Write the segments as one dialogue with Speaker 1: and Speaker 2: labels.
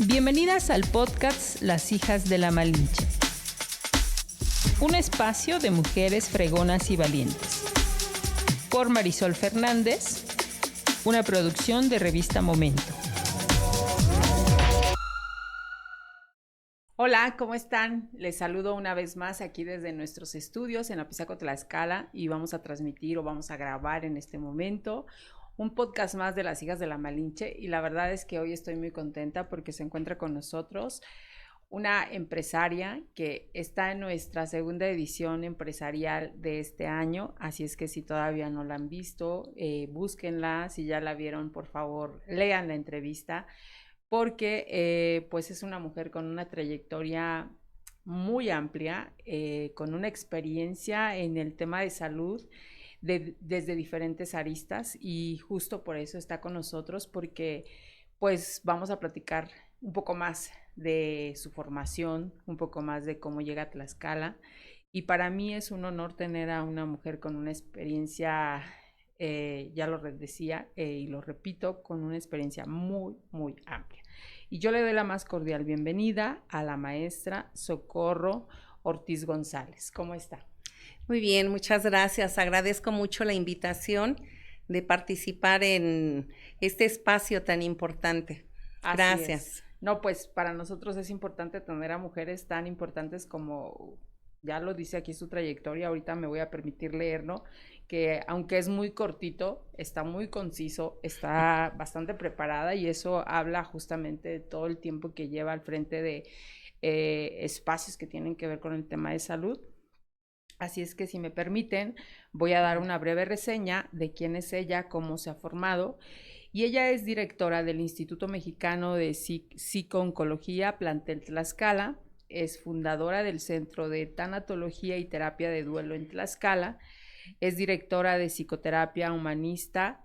Speaker 1: Bienvenidas al podcast Las Hijas de la Malinche. Un espacio de mujeres fregonas y valientes. Por Marisol Fernández, una producción de Revista Momento. Hola, ¿cómo están? Les saludo una vez más aquí desde nuestros estudios en Apizaco, Tlaxcala, y vamos a transmitir o vamos a grabar en este momento un podcast más de Las Hijas de la Malinche, y la verdad es que hoy estoy muy contenta porque se encuentra con nosotros una empresaria que está en nuestra segunda edición empresarial de este año, así es que si todavía no la han visto, búsquenla. Si ya la vieron, por favor, lean la entrevista, porque pues es una mujer con una trayectoria muy amplia, con una experiencia en el tema de salud desde diferentes aristas, y justo por eso está con nosotros, porque pues vamos a platicar un poco más de su formación, un poco más de cómo llega a Tlaxcala, y para mí es un honor tener a una mujer con una experiencia, ya lo decía y lo repito, con una experiencia muy, muy amplia. Y yo le doy la más cordial bienvenida a la maestra Socorro Ortiz González. ¿Cómo está?
Speaker 2: Muy bien, muchas gracias. Agradezco mucho la invitación de participar en este espacio tan importante. Gracias.
Speaker 1: No, pues para nosotros es importante tener a mujeres tan importantes como, ya lo dice aquí su trayectoria. Ahorita me voy a permitir leerlo, que aunque es muy cortito, está muy conciso, está bastante preparada, y eso habla justamente de todo el tiempo que lleva al frente de espacios que tienen que ver con el tema de salud. Así es que, si me permiten, voy a dar una breve reseña de quién es ella, cómo se ha formado. Y ella es directora del Instituto Mexicano de Psico-Oncología, plantel Tlaxcala. Es fundadora del Centro de Tanatología y Terapia de Duelo en Tlaxcala. Es directora de Psicoterapia Humanista,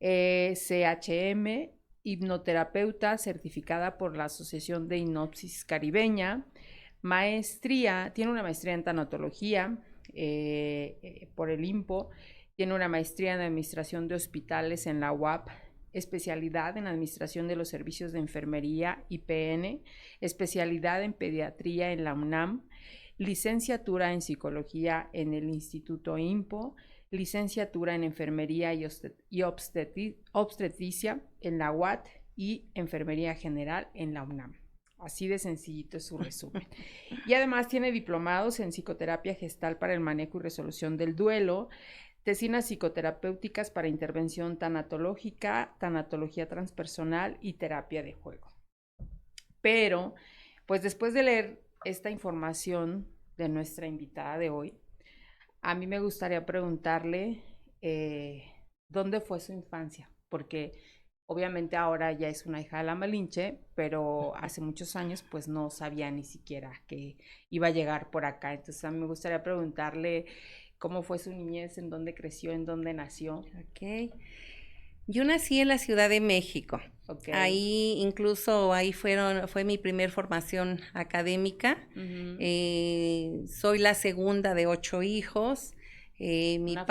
Speaker 1: CHM, hipnoterapeuta certificada por la Asociación de Hipnosis Caribeña. Tiene una maestría en tanatología por el IMPO, tiene una maestría en administración de hospitales en la UAP, especialidad en administración de los servicios de enfermería IPN, especialidad en pediatría en la UNAM, licenciatura en psicología en el Instituto IMPO, licenciatura en enfermería y obstetricia en la UAT y enfermería general en la UNAM. Así de sencillito es su resumen. Y además tiene diplomados en psicoterapia gestal para el manejo y resolución del duelo, tesinas psicoterapéuticas para intervención tanatológica, tanatología transpersonal y terapia de juego. Pero, pues después de leer esta información de nuestra invitada de hoy, a mí me gustaría preguntarle dónde fue su infancia, porque obviamente ahora ya es una hija de la Malinche, pero hace muchos años pues no sabía ni siquiera que iba a llegar por acá. Entonces a mí me gustaría preguntarle cómo fue su niñez, en dónde creció, en dónde nació.
Speaker 2: Okay. Yo nací en la Ciudad de México.
Speaker 1: Okay.
Speaker 2: Ahí fue mi primer formación académica. Soy la segunda de 8 hijos. Una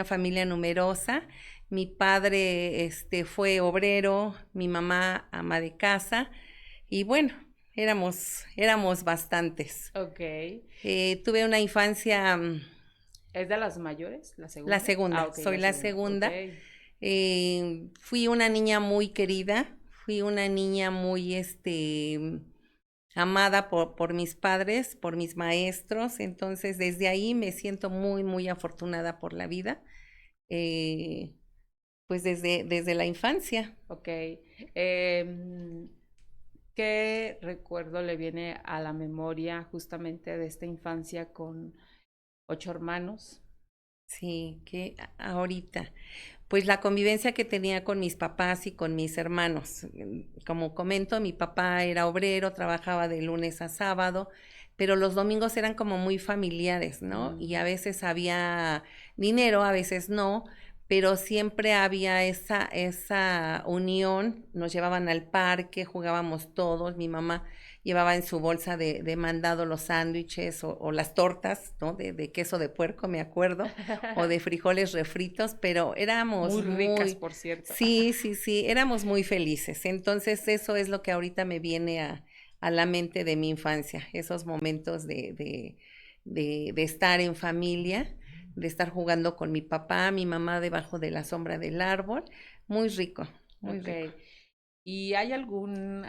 Speaker 2: familia numerosa. Mi padre fue obrero, mi mamá ama de casa, y bueno, éramos bastantes.
Speaker 1: Okay.
Speaker 2: Tuve una infancia...
Speaker 1: ¿Es de las mayores? ¿La segunda?
Speaker 2: La segunda, okay, soy la segunda. Okay. Fui una niña muy querida, fui una niña muy amada por mis padres, por mis maestros. Entonces desde ahí me siento muy, muy afortunada por la vida. Pues desde la infancia.
Speaker 1: Ok. ¿Qué recuerdo le viene a la memoria justamente de esta infancia con 8 hermanos?
Speaker 2: Sí, que ahorita, pues la convivencia que tenía con mis papás y con mis hermanos. Como comento, mi papá era obrero, trabajaba de lunes a sábado, pero los domingos eran como muy familiares, ¿no? Y a veces había dinero, a veces no, pero siempre había esa unión, nos llevaban al parque, jugábamos todos, mi mamá llevaba en su bolsa de mandado los sándwiches o las tortas, ¿no? De queso de puerco, me acuerdo, o de frijoles refritos, pero éramos
Speaker 1: Muy ricas,
Speaker 2: muy,
Speaker 1: por cierto.
Speaker 2: sí, sí, sí, éramos muy felices. Entonces eso es lo que ahorita me viene a la mente de mi infancia, esos momentos de estar en familia, de estar jugando con mi papá, mi mamá debajo de la sombra del árbol, muy rico, muy
Speaker 1: Ok.
Speaker 2: rico.
Speaker 1: ¿Y hay algún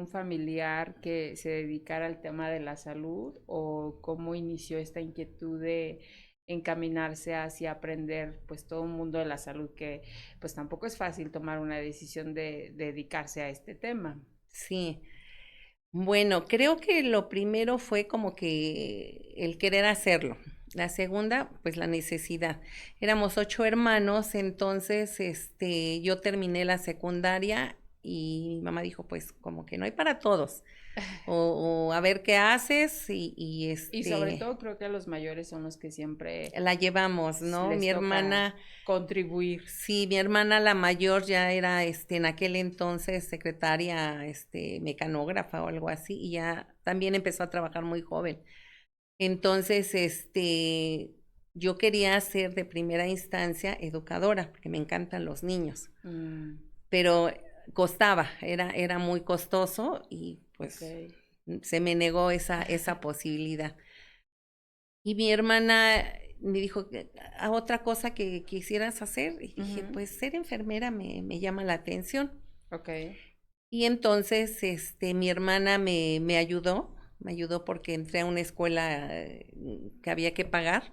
Speaker 1: familiar que se dedicara al tema de la salud o cómo inició esta inquietud de encaminarse hacia aprender pues todo un mundo de la salud que pues tampoco es fácil tomar una decisión de dedicarse a este tema?
Speaker 2: Sí, bueno, creo que lo primero fue como que el querer hacerlo. La segunda, pues la necesidad. Éramos 8 hermanos, entonces, yo terminé la secundaria y mi mamá dijo, pues como que no hay para todos. O a ver qué haces
Speaker 1: Y sobre todo creo que los mayores son los que siempre
Speaker 2: la llevamos, ¿no? Mi
Speaker 1: les toca
Speaker 2: hermana,
Speaker 1: contribuir.
Speaker 2: sí, mi hermana la mayor ya era, en aquel entonces secretaria, mecanógrafa o algo así, y ya también empezó a trabajar muy joven. Entonces, yo quería ser de primera instancia educadora, porque me encantan los niños,
Speaker 1: Mm,
Speaker 2: pero costaba, era muy costoso y
Speaker 1: ok.
Speaker 2: pues se me negó esa posibilidad. Y mi hermana me dijo, ¿a otra cosa que quisieras hacer? Y dije,
Speaker 1: Ujú,
Speaker 2: pues ser enfermera me llama la atención.
Speaker 1: ok.
Speaker 2: Y entonces, mi hermana me ayudó porque entré a una escuela que había que pagar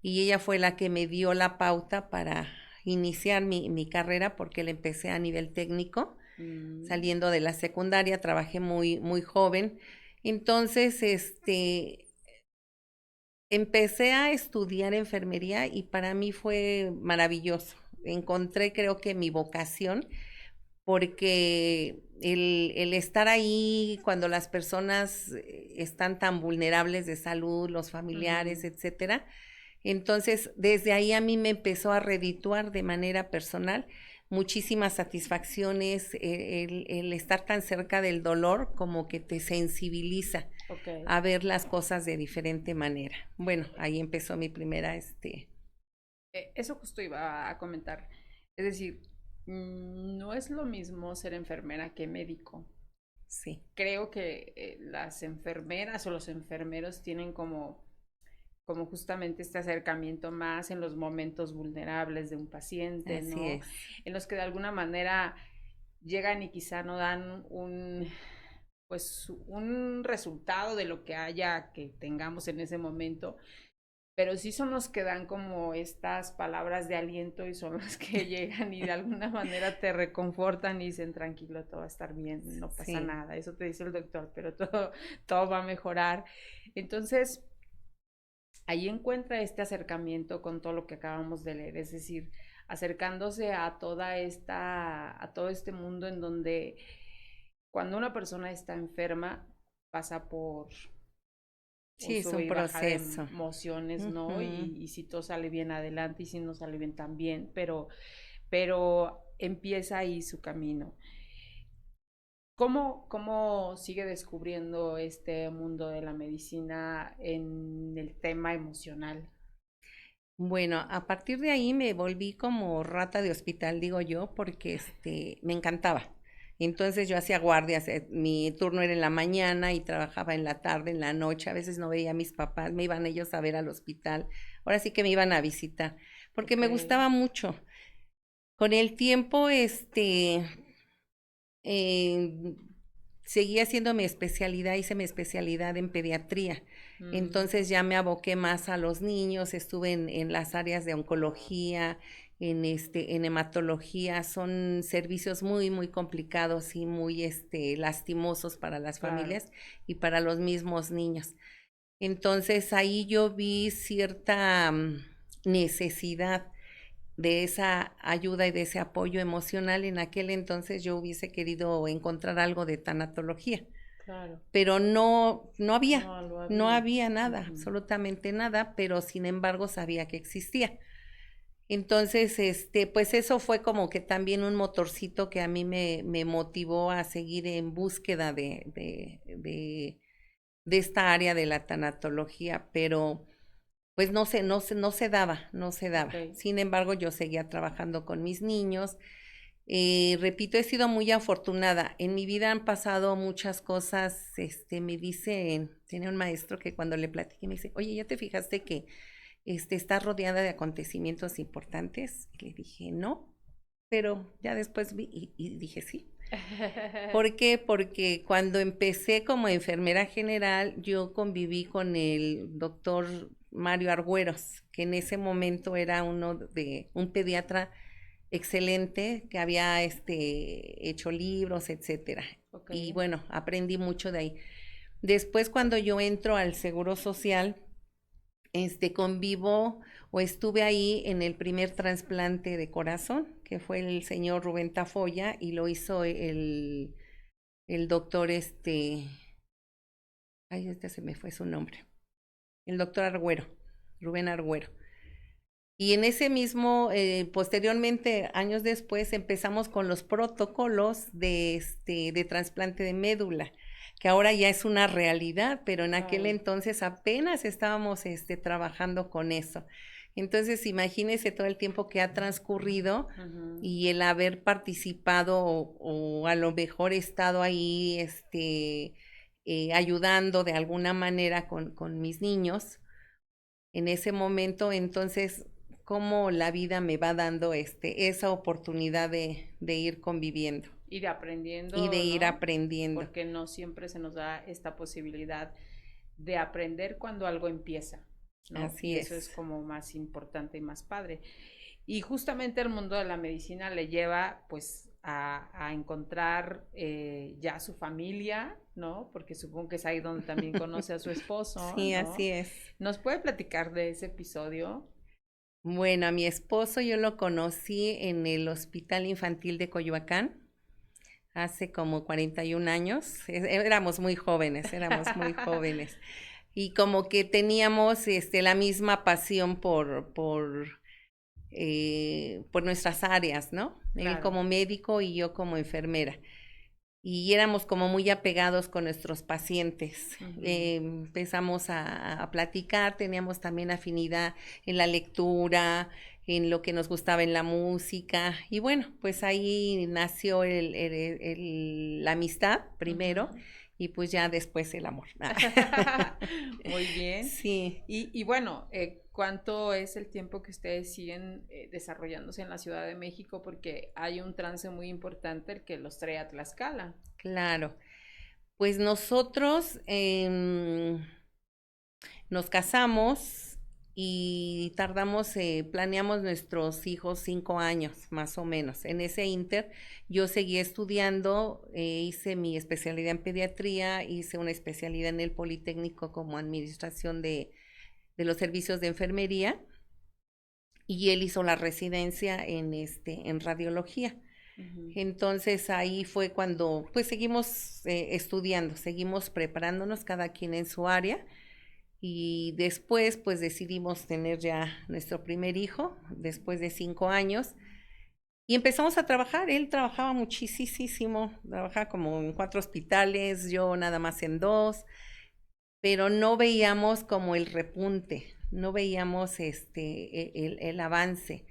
Speaker 2: y ella fue la que me dio la pauta para iniciar mi carrera porque la empecé a nivel técnico,
Speaker 1: Mm,
Speaker 2: saliendo de la secundaria, trabajé muy, muy joven. Entonces, empecé a estudiar enfermería y para mí fue maravilloso. Encontré, creo que mi vocación, porque el estar ahí cuando las personas están tan vulnerables de salud, los familiares,
Speaker 1: ujú.
Speaker 2: etcétera. Entonces, desde ahí a mí me empezó a redituar de manera personal muchísimas satisfacciones, el estar tan cerca del dolor como que te sensibiliza
Speaker 1: Ok.
Speaker 2: a ver las cosas de diferente manera. Bueno, ahí empezó mi primera,
Speaker 1: Eso justo iba a comentar. Es decir, no es lo mismo ser enfermera que médico.
Speaker 2: sí,
Speaker 1: Creo que las enfermeras o los enfermeros tienen como justamente este acercamiento más en los momentos vulnerables de un paciente,
Speaker 2: así
Speaker 1: ¿no?
Speaker 2: es.
Speaker 1: En los que de alguna manera llegan y quizá no dan pues un resultado de lo que haya que tengamos en ese momento, pero sí son los que dan como estas palabras de aliento y son los que llegan y de alguna manera te reconfortan y dicen tranquilo, todo va a estar bien, no pasa
Speaker 2: Sí,
Speaker 1: nada, eso te dice el doctor, pero todo va a mejorar. Entonces, ahí encuentra este acercamiento con todo lo que acabamos de leer, es decir, acercándose a todo este mundo en donde cuando una persona está enferma pasa por un
Speaker 2: sí, es
Speaker 1: sube
Speaker 2: un
Speaker 1: y baja de
Speaker 2: proceso.
Speaker 1: emociones, ¿no?
Speaker 2: Ujú.
Speaker 1: Y si todo sale bien adelante y si no sale bien también, pero empieza ahí su camino. ¿Cómo sigue descubriendo este mundo de la medicina en el tema emocional?
Speaker 2: Bueno, a partir de ahí me volví como rata de hospital, digo yo, porque me encantaba. Entonces yo hacía guardias, mi turno era en la mañana y trabajaba en la tarde, en la noche, a veces no veía a mis papás, me iban ellos a ver al hospital, ahora sí que me iban a visitar, porque
Speaker 1: Ok.
Speaker 2: me gustaba mucho. Con el tiempo, eh, seguí haciendo mi especialidad, hice mi especialidad en pediatría.
Speaker 1: Mm,
Speaker 2: Entonces ya me aboqué más a los niños, estuve en las áreas de oncología, en hematología, son servicios muy, muy complicados y muy, lastimosos para las
Speaker 1: claro.
Speaker 2: familias y para los mismos niños. Entonces ahí yo vi cierta necesidad de esa ayuda y de ese apoyo emocional. En aquel entonces yo hubiese querido encontrar algo de tanatología,
Speaker 1: Claro,
Speaker 2: pero no había,
Speaker 1: no lo
Speaker 2: no
Speaker 1: había.
Speaker 2: había nada,
Speaker 1: Ujú.
Speaker 2: absolutamente nada, pero sin embargo sabía que existía. Entonces, pues eso fue como que también un motorcito que a mí me motivó a seguir en búsqueda de esta área de la tanatología, pero pues no se daba.
Speaker 1: Ok.
Speaker 2: Sin embargo, yo seguía trabajando con mis niños. Repito, he sido muy afortunada. En mi vida han pasado muchas cosas. Me dice, tiene un maestro que cuando le platiqué me dice, oye, ¿ya te fijaste que estás rodeada de acontecimientos importantes? Y le dije, no, pero ya después vi y dije sí. ¿Por qué? Porque cuando empecé como enfermera general, yo conviví con el doctor Mario Argüeros, que en ese momento era un pediatra excelente, que había hecho libros, etcétera.
Speaker 1: Ok.
Speaker 2: Y bueno, aprendí mucho de ahí. Después, cuando yo entro al Seguro Social, convivo o estuve ahí en el primer trasplante de corazón, que fue el señor Rubén Tafoya, y lo hizo el doctor, ay, se me fue su nombre, el doctor Argüero, Rubén Argüero. Y en ese mismo, posteriormente, años después, empezamos con los protocolos de trasplante de médula, que ahora ya es una realidad, pero en aquel
Speaker 1: Claro.
Speaker 2: entonces apenas estábamos trabajando con eso. Entonces, imagínese todo el tiempo que ha transcurrido
Speaker 1: Ujú.
Speaker 2: y el haber participado o a lo mejor estado ahí ayudando de alguna manera con mis niños en ese momento. Entonces, cómo la vida me va dando esa oportunidad de ir conviviendo
Speaker 1: Ir
Speaker 2: y de
Speaker 1: aprendiendo,
Speaker 2: ir
Speaker 1: ¿no?
Speaker 2: aprendiendo.
Speaker 1: Porque no siempre se nos da esta posibilidad de aprender cuando algo empieza, ¿no?
Speaker 2: Así
Speaker 1: Y eso es
Speaker 2: es.
Speaker 1: como más importante y más padre. Y justamente el mundo de la medicina le lleva pues a encontrar ya su familia, ¿no? Porque supongo que es ahí donde también conoce a su esposo,
Speaker 2: Sí,
Speaker 1: ¿no?
Speaker 2: así es.
Speaker 1: ¿Nos puede platicar de ese episodio?
Speaker 2: Bueno, a mi esposo yo lo conocí en el Hospital Infantil de Coyoacán hace como 41 años. Éramos muy jóvenes. Y como que teníamos la misma pasión por nuestras áreas, ¿no? Él
Speaker 1: Claro.
Speaker 2: como médico y yo como enfermera. Y éramos como muy apegados con nuestros pacientes.
Speaker 1: Ujú.
Speaker 2: Empezamos a platicar, teníamos también afinidad en la lectura, en lo que nos gustaba en la música. Y bueno, pues ahí nació la amistad primero
Speaker 1: Ujú.
Speaker 2: y pues ya después el amor.
Speaker 1: Muy bien.
Speaker 2: Sí.
Speaker 1: Y bueno, ¿cuánto es el tiempo que ustedes siguen desarrollándose en la Ciudad de México? Porque hay un trance muy importante el que los trae a Tlaxcala.
Speaker 2: Claro, pues nosotros nos casamos y tardamos, planeamos nuestros hijos 5 años más o menos. En ese inter yo seguí estudiando, hice mi especialidad en pediatría, hice una especialidad en el Politécnico como administración de los servicios de enfermería y él hizo la residencia en radiología.
Speaker 1: Ujú.
Speaker 2: Entonces ahí fue cuando pues seguimos estudiando, seguimos preparándonos cada quien en su área y después pues decidimos tener ya nuestro primer hijo después de 5 años y empezamos a trabajar. Él trabajaba muchísimo, trabajaba como en 4 hospitales, yo nada más en 2, pero no veíamos como el repunte, no veíamos el avance.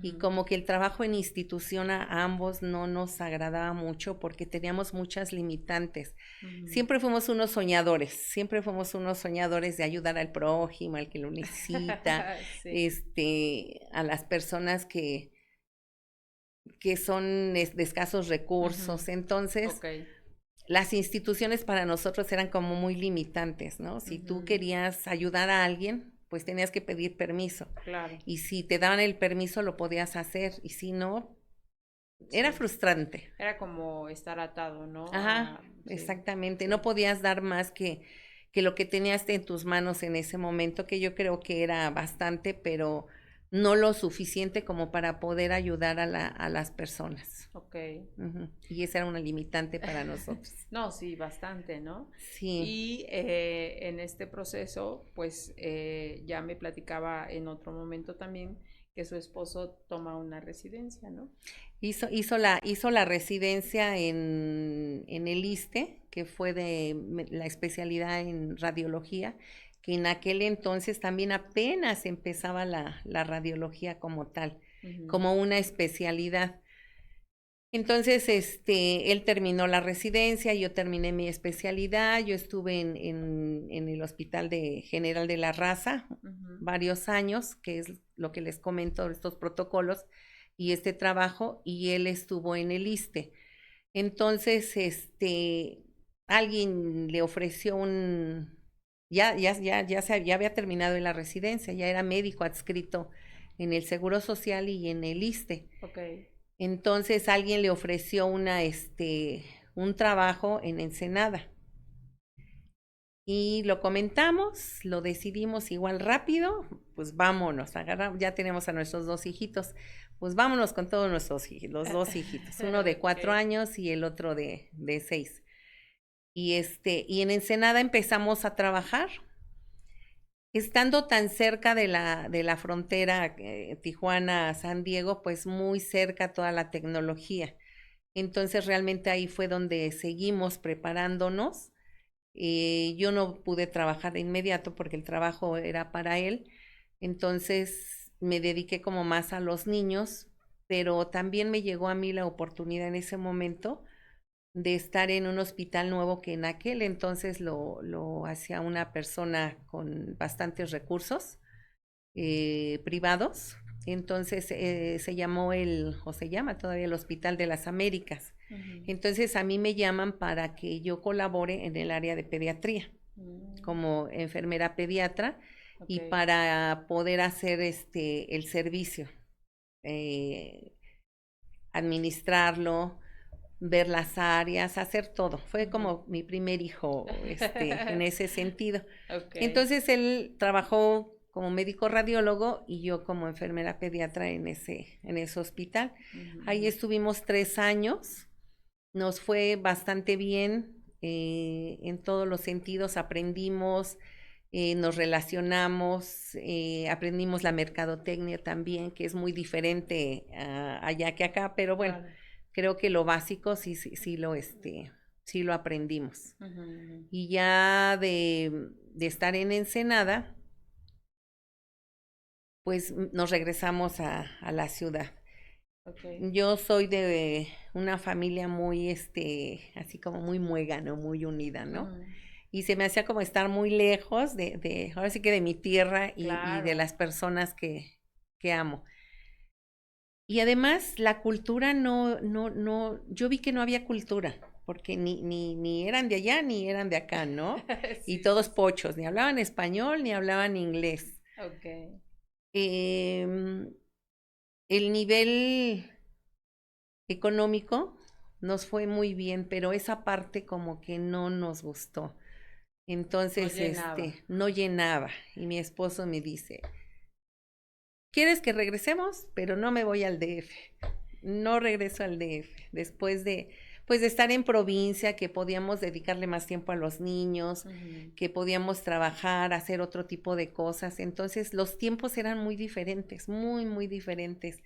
Speaker 2: Y
Speaker 1: Ujú.
Speaker 2: como que el trabajo en institución a ambos no nos agradaba mucho porque teníamos muchas limitantes.
Speaker 1: Ujú.
Speaker 2: Siempre fuimos unos soñadores de ayudar al prójimo, al que lo necesita,
Speaker 1: Sí.
Speaker 2: a las personas que son de escasos recursos.
Speaker 1: Ujú.
Speaker 2: Entonces,
Speaker 1: Ok.
Speaker 2: las instituciones para nosotros eran como muy limitantes, ¿no? Si tú
Speaker 1: Ujú.
Speaker 2: querías ayudar a alguien, pues tenías que pedir permiso.
Speaker 1: Claro.
Speaker 2: Y si te daban el permiso, lo podías hacer. Y si no, era
Speaker 1: Sí.
Speaker 2: frustrante.
Speaker 1: Era como estar atado, ¿no?
Speaker 2: Ajá,
Speaker 1: Sí,
Speaker 2: exactamente. No
Speaker 1: sí.
Speaker 2: podías dar más que lo que tenías en tus manos en ese momento, que yo creo que era bastante, pero no lo suficiente como para poder ayudar a las personas.
Speaker 1: Ok.
Speaker 2: Ujú. Y esa era una limitante para nosotros.
Speaker 1: No, sí, bastante, ¿no?
Speaker 2: Sí,
Speaker 1: Y en este proceso, pues ya me platicaba en otro momento también que su esposo toma una residencia, ¿no?
Speaker 2: Hizo la residencia en el ISSSTE, que fue la especialidad en radiología, que en aquel entonces también apenas empezaba la radiología como tal, como una especialidad. Entonces, él terminó la residencia, yo terminé mi especialidad, yo estuve en el Hospital General de la Raza varios años, que es lo que les comento, estos protocolos y este trabajo, y él estuvo en el ISSSTE. Entonces, alguien le ofreció ya había terminado en la residencia, ya era médico adscrito en el Seguro Social y en el ISSSTE.
Speaker 1: Okay.
Speaker 2: Entonces alguien le ofreció un trabajo en Ensenada. Y lo comentamos, lo decidimos igual rápido, pues vámonos, ya tenemos a nuestros 2 hijitos, pues vámonos con todos los 2 hijitos, uno de 4 años y el otro de 6. Y en Ensenada empezamos a trabajar. Estando tan cerca de la frontera Tijuana-San Diego, pues muy cerca toda la tecnología. Entonces realmente ahí fue donde seguimos preparándonos. Yo no pude trabajar de inmediato porque el trabajo era para él. Entonces me dediqué como más a los niños, pero también me llegó a mí la oportunidad en ese momento de estar en un hospital nuevo que en aquel entonces lo hacía una persona con bastantes recursos privados. Entonces se llamó o se llama todavía el Hospital de las Américas. Entonces a mí me llaman para que yo colabore en el área de pediatría como enfermera pediatra y para poder hacer el servicio, administrarlo, ver las áreas, hacer todo. Fue como mi primer hijo en ese sentido. Entonces él trabajó como médico radiólogo y yo como enfermera pediatra en ese hospital. Ahí estuvimos 3 años, nos fue bastante bien en todos los sentidos, aprendimos, nos relacionamos, aprendimos la mercadotecnia también, que es muy diferente allá que acá, pero bueno. Claro. Creo que lo básico sí lo aprendimos. Y ya de estar en Ensenada, pues nos regresamos a la ciudad. Yo soy de una familia muy, así como muy muégano, muy unida, ¿no? Y se me hacía como estar muy lejos ahora sí que de mi tierra y de las personas que amo. Y además la cultura yo vi que no había cultura, porque ni eran de allá ni eran de acá, ¿no? Sí, y todos pochos, ni hablaban español ni hablaban inglés. El nivel económico nos fue muy bien, pero esa parte como que no nos gustó. Entonces, no llenaba. Y mi esposo me dice, ¿quieres que regresemos? Pero no me voy al DF. No regreso al DF. Después de estar en provincia, que podíamos dedicarle más tiempo a los niños, que podíamos trabajar, hacer otro tipo de cosas. Entonces, los tiempos eran muy diferentes, muy, muy diferentes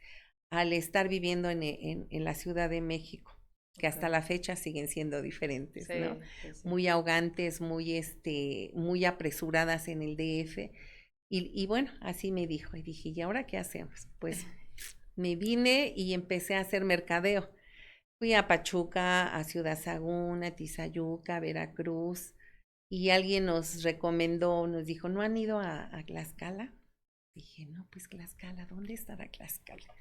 Speaker 2: al estar viviendo en la Ciudad de México, que hasta la fecha siguen siendo diferentes, sí, ¿no? Sí. Muy ahogantes, muy apresuradas en el DF. Y bueno, así me dijo, y dije, ¿y ahora qué hacemos? Pues me vine y empecé a hacer mercadeo. Fui a Pachuca, a Ciudad Sagún, a Tizayuca, a Veracruz, y alguien nos recomendó, nos dijo, ¿no han ido a Tlaxcala? Dije, no, pues Tlaxcala, ¿dónde estará Tlaxcala?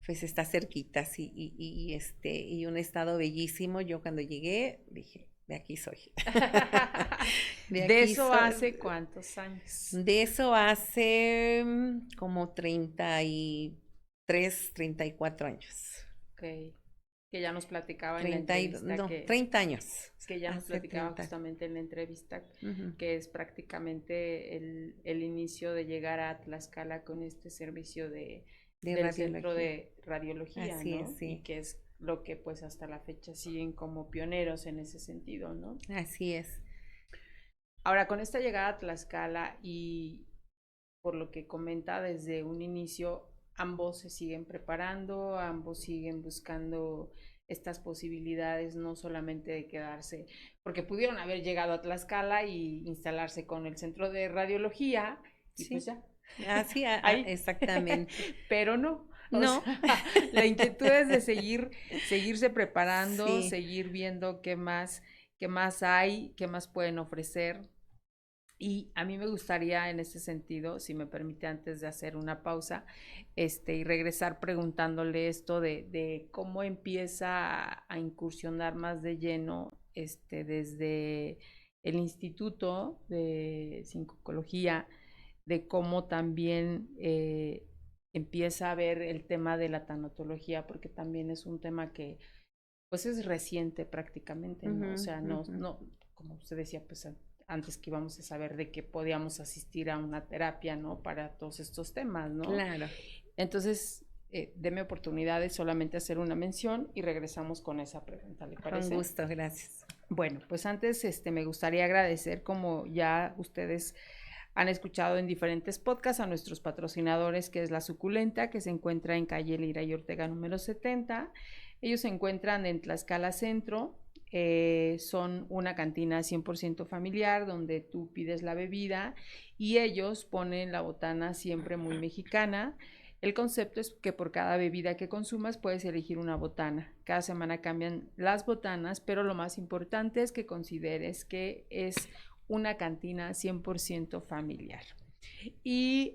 Speaker 2: Pues está cerquita, sí, y un estado bellísimo. Yo cuando llegué dije, de aquí soy.
Speaker 1: ¿De eso hace cuántos años?
Speaker 2: De eso hace como 33, 34 años.
Speaker 1: Ok. Que ya nos platicaba en la entrevista.
Speaker 2: No, 30 años.
Speaker 1: Que ya nos platicaba 30. Justamente en la entrevista, que es prácticamente el inicio de llegar a Tlaxcala con este servicio del centro de radiología, así, ¿no? Es, sí. Y que es lo que pues hasta la fecha siguen como pioneros en ese sentido, ¿no?
Speaker 2: Así es.
Speaker 1: Ahora, con esta llegada a Tlaxcala y por lo que comenta desde un inicio, ambos se siguen preparando, ambos siguen buscando estas posibilidades, no solamente de quedarse, porque pudieron haber llegado a Tlaxcala y instalarse con el centro de radiología y pues
Speaker 2: Sí,
Speaker 1: ya,
Speaker 2: así,
Speaker 1: ahí,
Speaker 2: exactamente.
Speaker 1: pero no, o
Speaker 2: No,
Speaker 1: sea, la inquietud es de seguirse preparando,
Speaker 2: sí,
Speaker 1: seguir viendo qué más hay, qué más pueden ofrecer. Y a mí me gustaría en ese sentido, si me permite antes de hacer una pausa, y regresar preguntándole esto de cómo empieza a incursionar más de lleno, desde el Instituto de Sincología, de cómo también empieza a ver el tema de la tanatología, porque también es un tema que pues es reciente prácticamente, ¿no? O
Speaker 2: ujú,
Speaker 1: sea,
Speaker 2: ujú,
Speaker 1: no, como usted decía, pues antes que íbamos a saber de que podíamos asistir a una terapia, ¿no? Para todos estos temas, ¿no?
Speaker 2: claro,
Speaker 1: Entonces, deme oportunidad de solamente hacer una mención y regresamos con esa pregunta, ¿le
Speaker 2: con
Speaker 1: parece?
Speaker 2: gusto, gracias.
Speaker 1: Bueno, pues antes me gustaría agradecer, como ya ustedes han escuchado en diferentes podcasts, a nuestros patrocinadores, que es La Suculenta, que se encuentra en calle Lira y Ortega número 70. Ellos se encuentran en Tlaxcala Centro. Son una cantina 100% familiar donde tú pides la bebida y ellos ponen la botana siempre muy mexicana. El concepto es que por cada bebida que consumas puedes elegir una botana. Cada semana cambian las botanas, pero lo más importante es que consideres que es una cantina 100% familiar. Y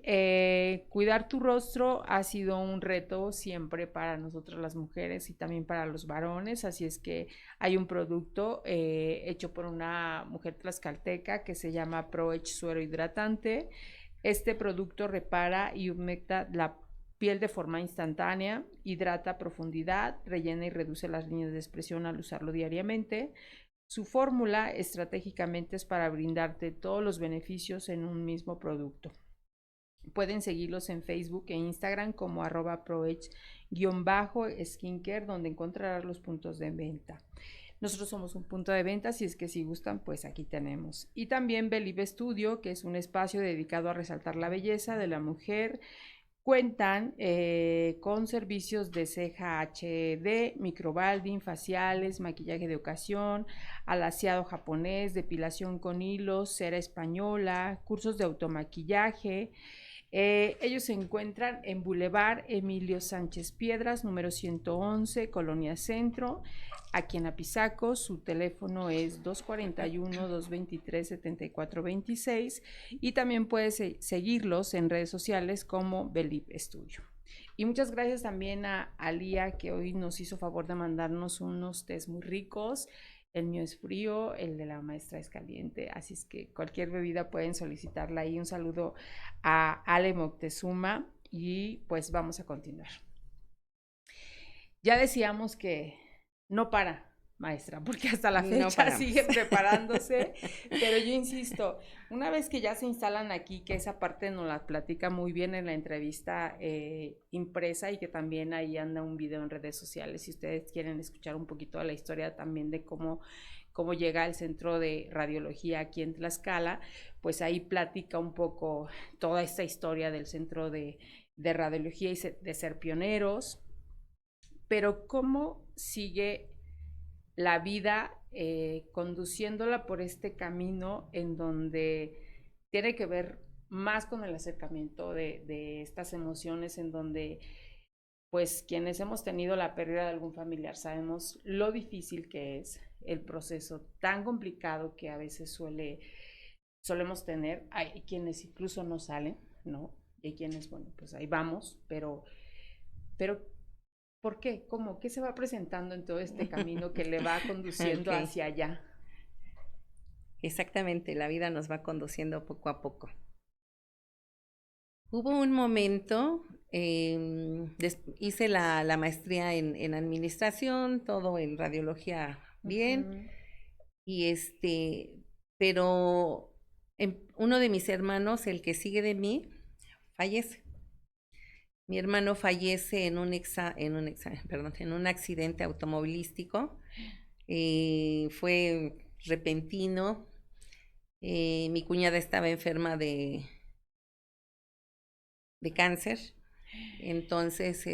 Speaker 1: cuidar tu rostro ha sido un reto siempre para nosotras las mujeres y también para los varones, así es que hay un producto hecho por una mujer tlaxcalteca que se llama ProEdge Suero Hidratante. Este producto repara y humecta la piel de forma instantánea, hidrata a profundidad, rellena y reduce las líneas de expresión al usarlo diariamente. Su fórmula estratégicamente es para brindarte todos los beneficios en un mismo producto. Pueden seguirlos en Facebook e Instagram como @proech_skincare, donde encontrarás los puntos de venta. Nosotros somos un punto de venta, si es que si gustan, pues aquí tenemos. Y también Believe Studio, que es un espacio dedicado a resaltar la belleza de la mujer. Cuentan con servicios de ceja HD, microblading, faciales, maquillaje de ocasión, alaciado japonés, depilación con hilos, cera española, cursos de automaquillaje. Ellos se encuentran en Boulevard Emilio Sánchez Piedras, número 111, Colonia Centro, aquí en Apizaco. Su teléfono es 241-223-7426 y también puedes seguirlos en redes sociales como Believe Studio. Y muchas gracias también a Alía, que hoy nos hizo favor de mandarnos unos tés muy ricos. El mío es frío, el de la maestra es caliente, así es que cualquier bebida pueden solicitarla ahí. Un saludo a Ale Moctezuma y pues vamos a continuar. Ya decíamos que no para, maestra, porque hasta la
Speaker 2: No
Speaker 1: fecha
Speaker 2: paramos.
Speaker 1: sigue preparándose, pero yo insisto, una vez que ya se instalan aquí, que esa parte nos la platica muy bien en la entrevista impresa y que también ahí anda un video en redes sociales, si ustedes quieren escuchar un poquito de la historia también de cómo llega al centro de radiología aquí en Tlaxcala, pues ahí platica un poco toda esta historia del centro de radiología y de ser pioneros, pero cómo sigue la vida conduciéndola por este camino en donde tiene que ver más con el acercamiento de estas emociones, en donde pues quienes hemos tenido la pérdida de algún familiar sabemos lo difícil que es el proceso tan complicado que a veces solemos tener. Hay quienes incluso no salen, ¿no? Y hay quienes, bueno, pues ahí vamos, pero ¿por qué? ¿Cómo? ¿Qué se va presentando en todo este camino que le va conduciendo
Speaker 2: Ok,
Speaker 1: hacia allá?
Speaker 2: exactamente, la vida nos va conduciendo poco a poco. Hubo un momento, hice la maestría en administración, todo en radiología bien,
Speaker 1: Ujú.
Speaker 2: y pero uno de mis hermanos, el que sigue de mí, fallece. Mi hermano fallece en un accidente automovilístico. Fue repentino. Mi cuñada estaba enferma de cáncer Entonces,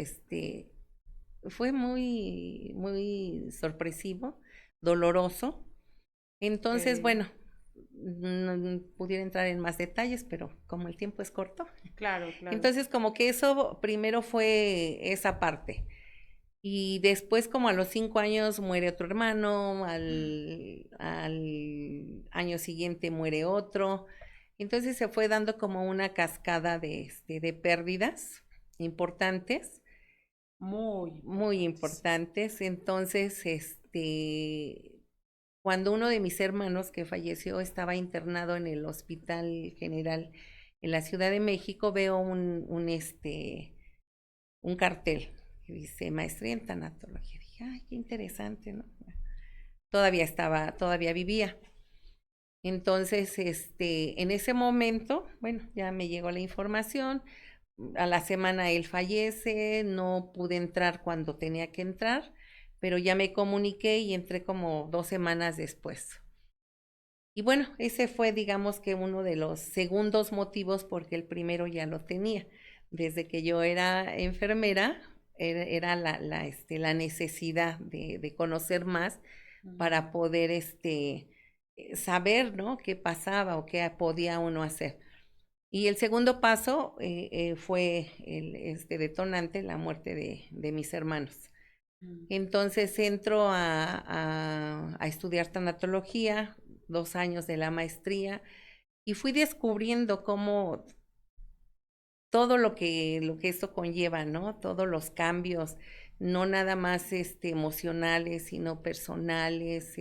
Speaker 2: fue muy, muy sorpresivo, doloroso. Entonces,
Speaker 1: Ok.
Speaker 2: bueno, no pudiera entrar en más detalles, pero como el tiempo es corto.
Speaker 1: Claro, claro.
Speaker 2: Entonces, como que eso primero fue esa parte. Y después, como a los 5 años, muere otro hermano, al año siguiente muere otro. Entonces se fue dando como una cascada de pérdidas importantes,
Speaker 1: Muy
Speaker 2: muy
Speaker 1: importantes.
Speaker 2: importantes. Entonces, cuando uno de mis hermanos que falleció estaba internado en el Hospital General en la Ciudad de México, veo un cartel que dice maestría en tanatología. Dije, ay, qué interesante, ¿no? Todavía vivía. Entonces, en ese momento, bueno, ya me llegó la información. A la semana él fallece, no pude entrar cuando tenía que entrar, pero ya me comuniqué y entré como 2 semanas después. Y bueno, ese fue, digamos que uno de los segundos motivos porque el primero ya lo tenía. Desde que yo era enfermera, era la necesidad de conocer más para
Speaker 1: Mm.
Speaker 2: poder saber, ¿no? Qué pasaba o qué podía uno hacer. Y el segundo paso fue este detonante, la muerte de mis hermanos.
Speaker 1: Mm.
Speaker 2: Entonces entro a estudiar tanatología, 2 años de la maestría, y fui descubriendo cómo todo lo que esto conlleva, ¿no? Todos los cambios, no nada más emocionales, sino personales,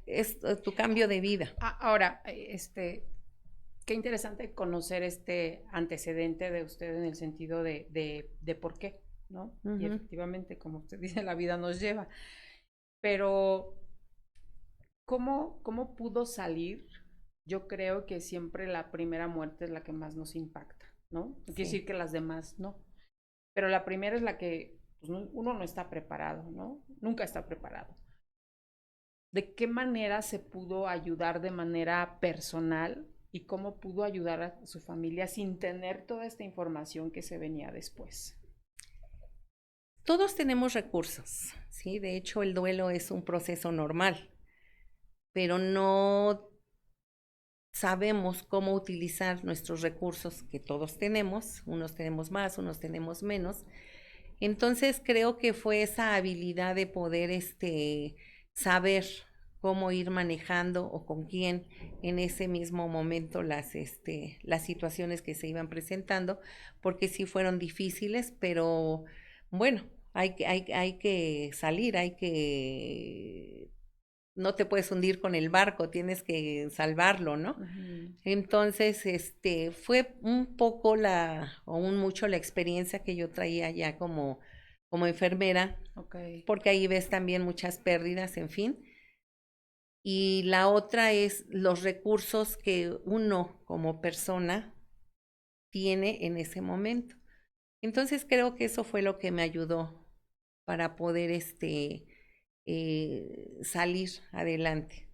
Speaker 2: es tu cambio de vida.
Speaker 1: Ahora, qué interesante conocer este antecedente de usted en el sentido de por qué, ¿no? Y
Speaker 2: Ujú.
Speaker 1: efectivamente, como usted dice, la vida nos lleva. Pero, ¿cómo pudo salir? Yo creo que siempre la primera muerte es la que más nos impacta, ¿no? No quiere
Speaker 2: Sí.
Speaker 1: decir que las demás no. Pero la primera es la que pues, uno no está preparado, ¿no? Nunca está preparado. ¿De qué manera se pudo ayudar de manera personal y cómo pudo ayudar a su familia sin tener toda esta información que se venía después?
Speaker 2: Todos tenemos recursos, ¿sí? De hecho, el duelo es un proceso normal, pero no sabemos cómo utilizar nuestros recursos que todos tenemos, unos tenemos más, unos tenemos menos. Entonces creo que fue esa habilidad de poder saber cómo ir manejando o con quién en ese mismo momento las situaciones que se iban presentando, porque sí fueron difíciles, pero bueno, hay que salir, no te puedes hundir con el barco, tienes que salvarlo, ¿no?
Speaker 1: Ujú.
Speaker 2: Entonces, fue un poco o un mucho la experiencia que yo traía ya como enfermera,
Speaker 1: Ok.
Speaker 2: porque ahí ves también muchas pérdidas, en fin. Y la otra es los recursos que uno como persona tiene en ese momento. Entonces creo que eso fue lo que me ayudó para poder salir adelante.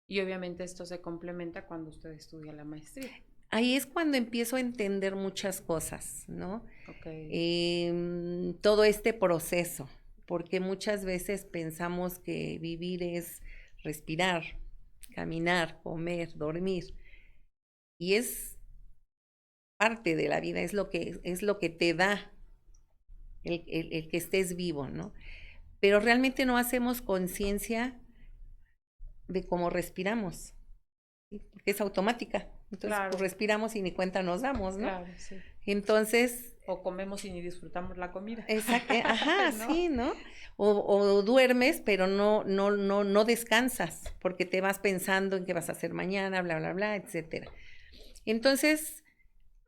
Speaker 1: Y obviamente esto se complementa cuando usted estudia la maestría.
Speaker 2: Ahí es cuando empiezo a entender muchas cosas, ¿no?
Speaker 1: Ok.
Speaker 2: Todo este proceso, porque muchas veces pensamos que vivir es respirar, caminar, comer, dormir, y es parte de la vida, es lo que te da el que estés vivo, ¿no? Pero realmente no hacemos conciencia de cómo respiramos, ¿sí? Porque es automática. Entonces, pues
Speaker 1: Claro,
Speaker 2: respiramos y ni cuenta nos damos, ¿no?
Speaker 1: claro, sí.
Speaker 2: Entonces,
Speaker 1: O comemos y ni disfrutamos la comida.
Speaker 2: exacto, ajá,
Speaker 1: ¿No?
Speaker 2: sí, ¿no? O duermes, pero no descansas, porque te vas pensando en qué vas a hacer mañana, bla, bla, bla, etcétera. Entonces,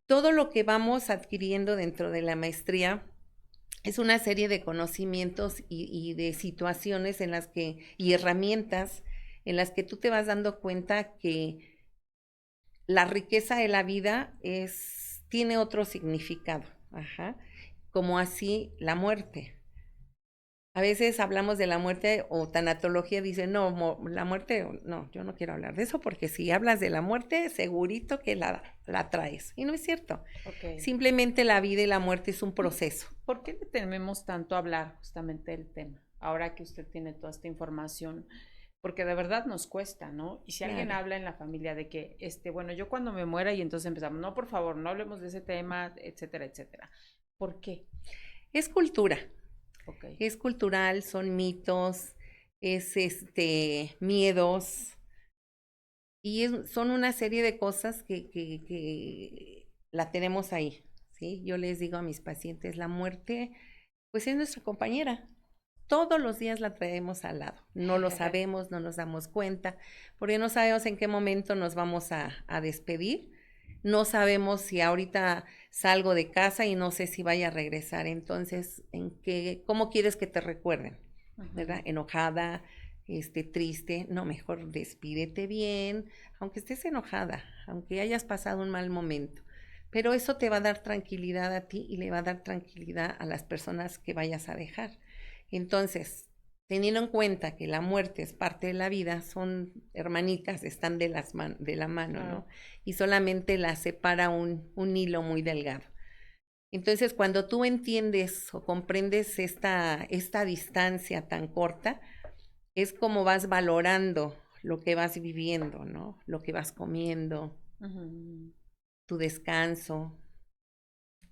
Speaker 2: todo lo que vamos adquiriendo dentro de la maestría es una serie de conocimientos y de situaciones y herramientas en las que tú te vas dando cuenta que la riqueza de la vida tiene otro significado, ajá, como así la muerte. A veces hablamos de la muerte o tanatología dice, no, la muerte, no, yo no quiero hablar de eso porque si hablas de la muerte, segurito que la traes. Y no es cierto.
Speaker 1: Ok.
Speaker 2: Simplemente la vida y la muerte es un
Speaker 1: ¿Y
Speaker 2: proceso.
Speaker 1: por qué le tememos tanto a hablar justamente del tema? Ahora que usted tiene toda esta información, porque de verdad nos cuesta, ¿no? Y si alguien
Speaker 2: Claro.
Speaker 1: habla en la familia de que, bueno, yo cuando me muera y entonces empezamos, no, por favor, no hablemos de ese tema, etcétera, etcétera. ¿Por qué?
Speaker 2: Es cultura.
Speaker 1: Ok.
Speaker 2: Es cultural, son mitos, es miedos y son una serie de cosas que la tenemos ahí, ¿sí? Yo les digo a mis pacientes, la muerte, pues es nuestra compañera. Todos los días la traemos al lado. No lo sabemos, no nos damos cuenta, porque no sabemos en qué momento nos vamos a despedir. No sabemos si ahorita salgo de casa y no sé si vaya a regresar. Entonces, ¿cómo quieres que te recuerden? ¿Verdad?
Speaker 1: Ujú.
Speaker 2: Enojada, triste. No, mejor despídete bien, aunque estés enojada, aunque hayas pasado un mal momento. Pero eso te va a dar tranquilidad a ti y le va a dar tranquilidad a las personas que vayas a dejar. Entonces, teniendo en cuenta que la muerte es parte de la vida, son hermanitas, están de la mano,
Speaker 1: Claro.
Speaker 2: ¿no? Y solamente las separa un hilo muy delgado. Entonces, cuando tú entiendes o comprendes esta distancia tan corta, es como vas valorando lo que vas viviendo, ¿no? Lo que vas comiendo,
Speaker 1: Ujú.
Speaker 2: tu descanso,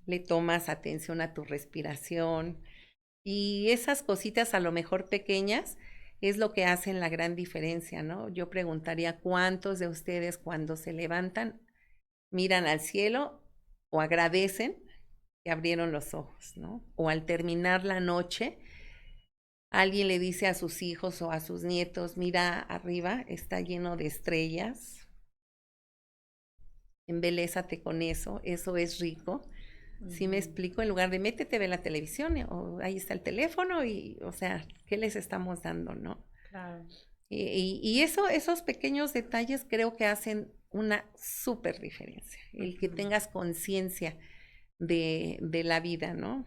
Speaker 2: le tomas atención a tu respiración, y esas cositas a lo mejor pequeñas es lo que hacen la gran diferencia, ¿no? Yo preguntaría cuántos de ustedes cuando se levantan miran al cielo o agradecen que abrieron los ojos, ¿no? O al terminar la noche, alguien le dice a sus hijos o a sus nietos, mira arriba, está lleno de estrellas, embelésate con eso es rico. Si me
Speaker 1: Ujú.
Speaker 2: explico, en lugar de métete, ve la televisión, o ahí está el teléfono, y, o sea, ¿qué les estamos dando, no?
Speaker 1: Claro.
Speaker 2: Y eso, esos pequeños detalles creo que hacen una súper diferencia. El que
Speaker 1: Ujú.
Speaker 2: tengas conciencia de la vida, ¿no?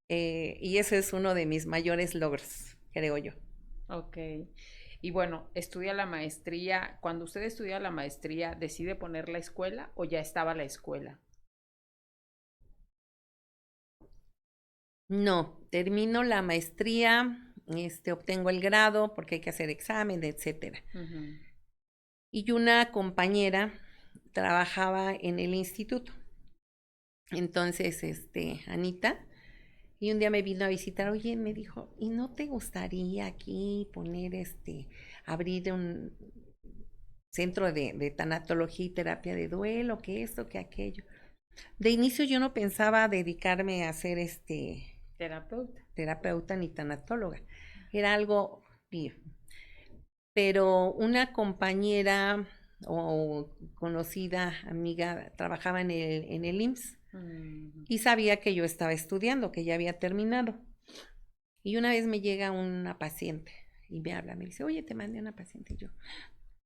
Speaker 2: Y ese es uno de mis mayores logros, creo yo.
Speaker 1: Ok. Y bueno, estudia la maestría. Cuando usted estudia la maestría, ¿decide poner la escuela o ya estaba la escuela?
Speaker 2: No, termino la maestría, obtengo el grado porque hay que hacer examen, etcétera.
Speaker 1: Ujú.
Speaker 2: Y una compañera trabajaba en el instituto. Entonces, Anita, y un día me vino a visitar, oye, me dijo, ¿y no te gustaría aquí poner abrir un centro de tanatología y terapia de duelo, que esto, que aquello? De inicio yo no pensaba dedicarme a ser
Speaker 1: Terapeuta.
Speaker 2: terapeuta ni tanatóloga. Era algo mío. Pero una compañera o conocida amiga trabajaba en el IMSS
Speaker 1: Ujú.
Speaker 2: y sabía que yo estaba estudiando, que ya había terminado. Y una vez me llega una paciente y me habla, me dice, oye, te mandé una paciente. Y yo,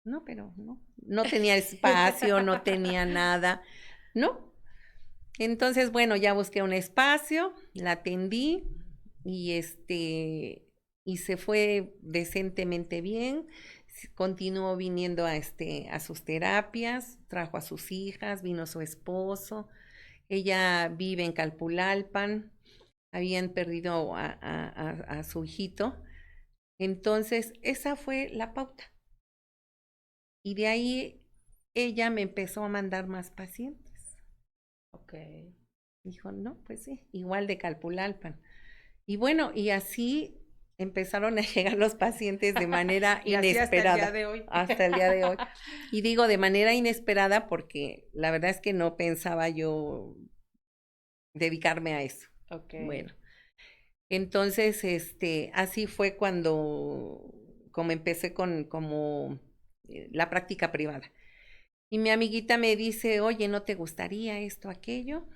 Speaker 2: no, pero no tenía espacio, no tenía nada, ¿no? Entonces, bueno, ya busqué un espacio, la atendí y y se fue decentemente bien. Continuó viniendo a sus terapias, trajo a sus hijas, vino su esposo. Ella vive en Calpulalpan, habían perdido a su hijito. Entonces, esa fue la pauta. Y de ahí ella me empezó a mandar más pacientes.
Speaker 1: Ok.
Speaker 2: Dijo, no, pues sí, igual de Calpulalpan. Y bueno, y así empezaron a llegar los pacientes de manera
Speaker 1: Y así hasta el día
Speaker 2: inesperada
Speaker 1: de hoy.
Speaker 2: hasta el día de hoy. Y digo de manera inesperada porque la verdad es que no pensaba yo dedicarme a eso.
Speaker 1: Ok.
Speaker 2: Bueno, entonces, así fue como empecé como la práctica privada. Y mi amiguita me dice, oye, ¿no te gustaría esto, aquello?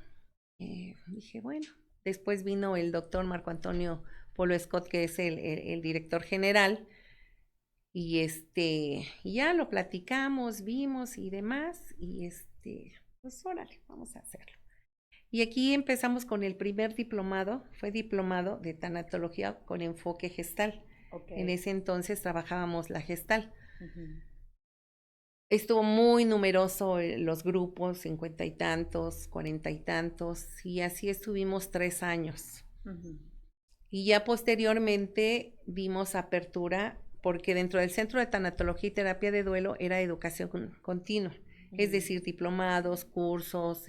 Speaker 2: Dije, bueno, después vino el doctor Marco Antonio Polo Scott, que es el director general, y y ya lo platicamos, vimos y demás, y pues órale, vamos a hacerlo. Y aquí empezamos con el primer diplomado, fue diplomado de tanatología con enfoque gestal. En ese entonces trabajábamos la gestal. Estuvo muy numeroso los grupos, 50 y tantos, 40 y tantos, y así estuvimos 3 años. Y ya posteriormente dimos apertura, porque dentro del Centro de Tanatología y Terapia de Duelo era educación continua, es decir, diplomados, cursos,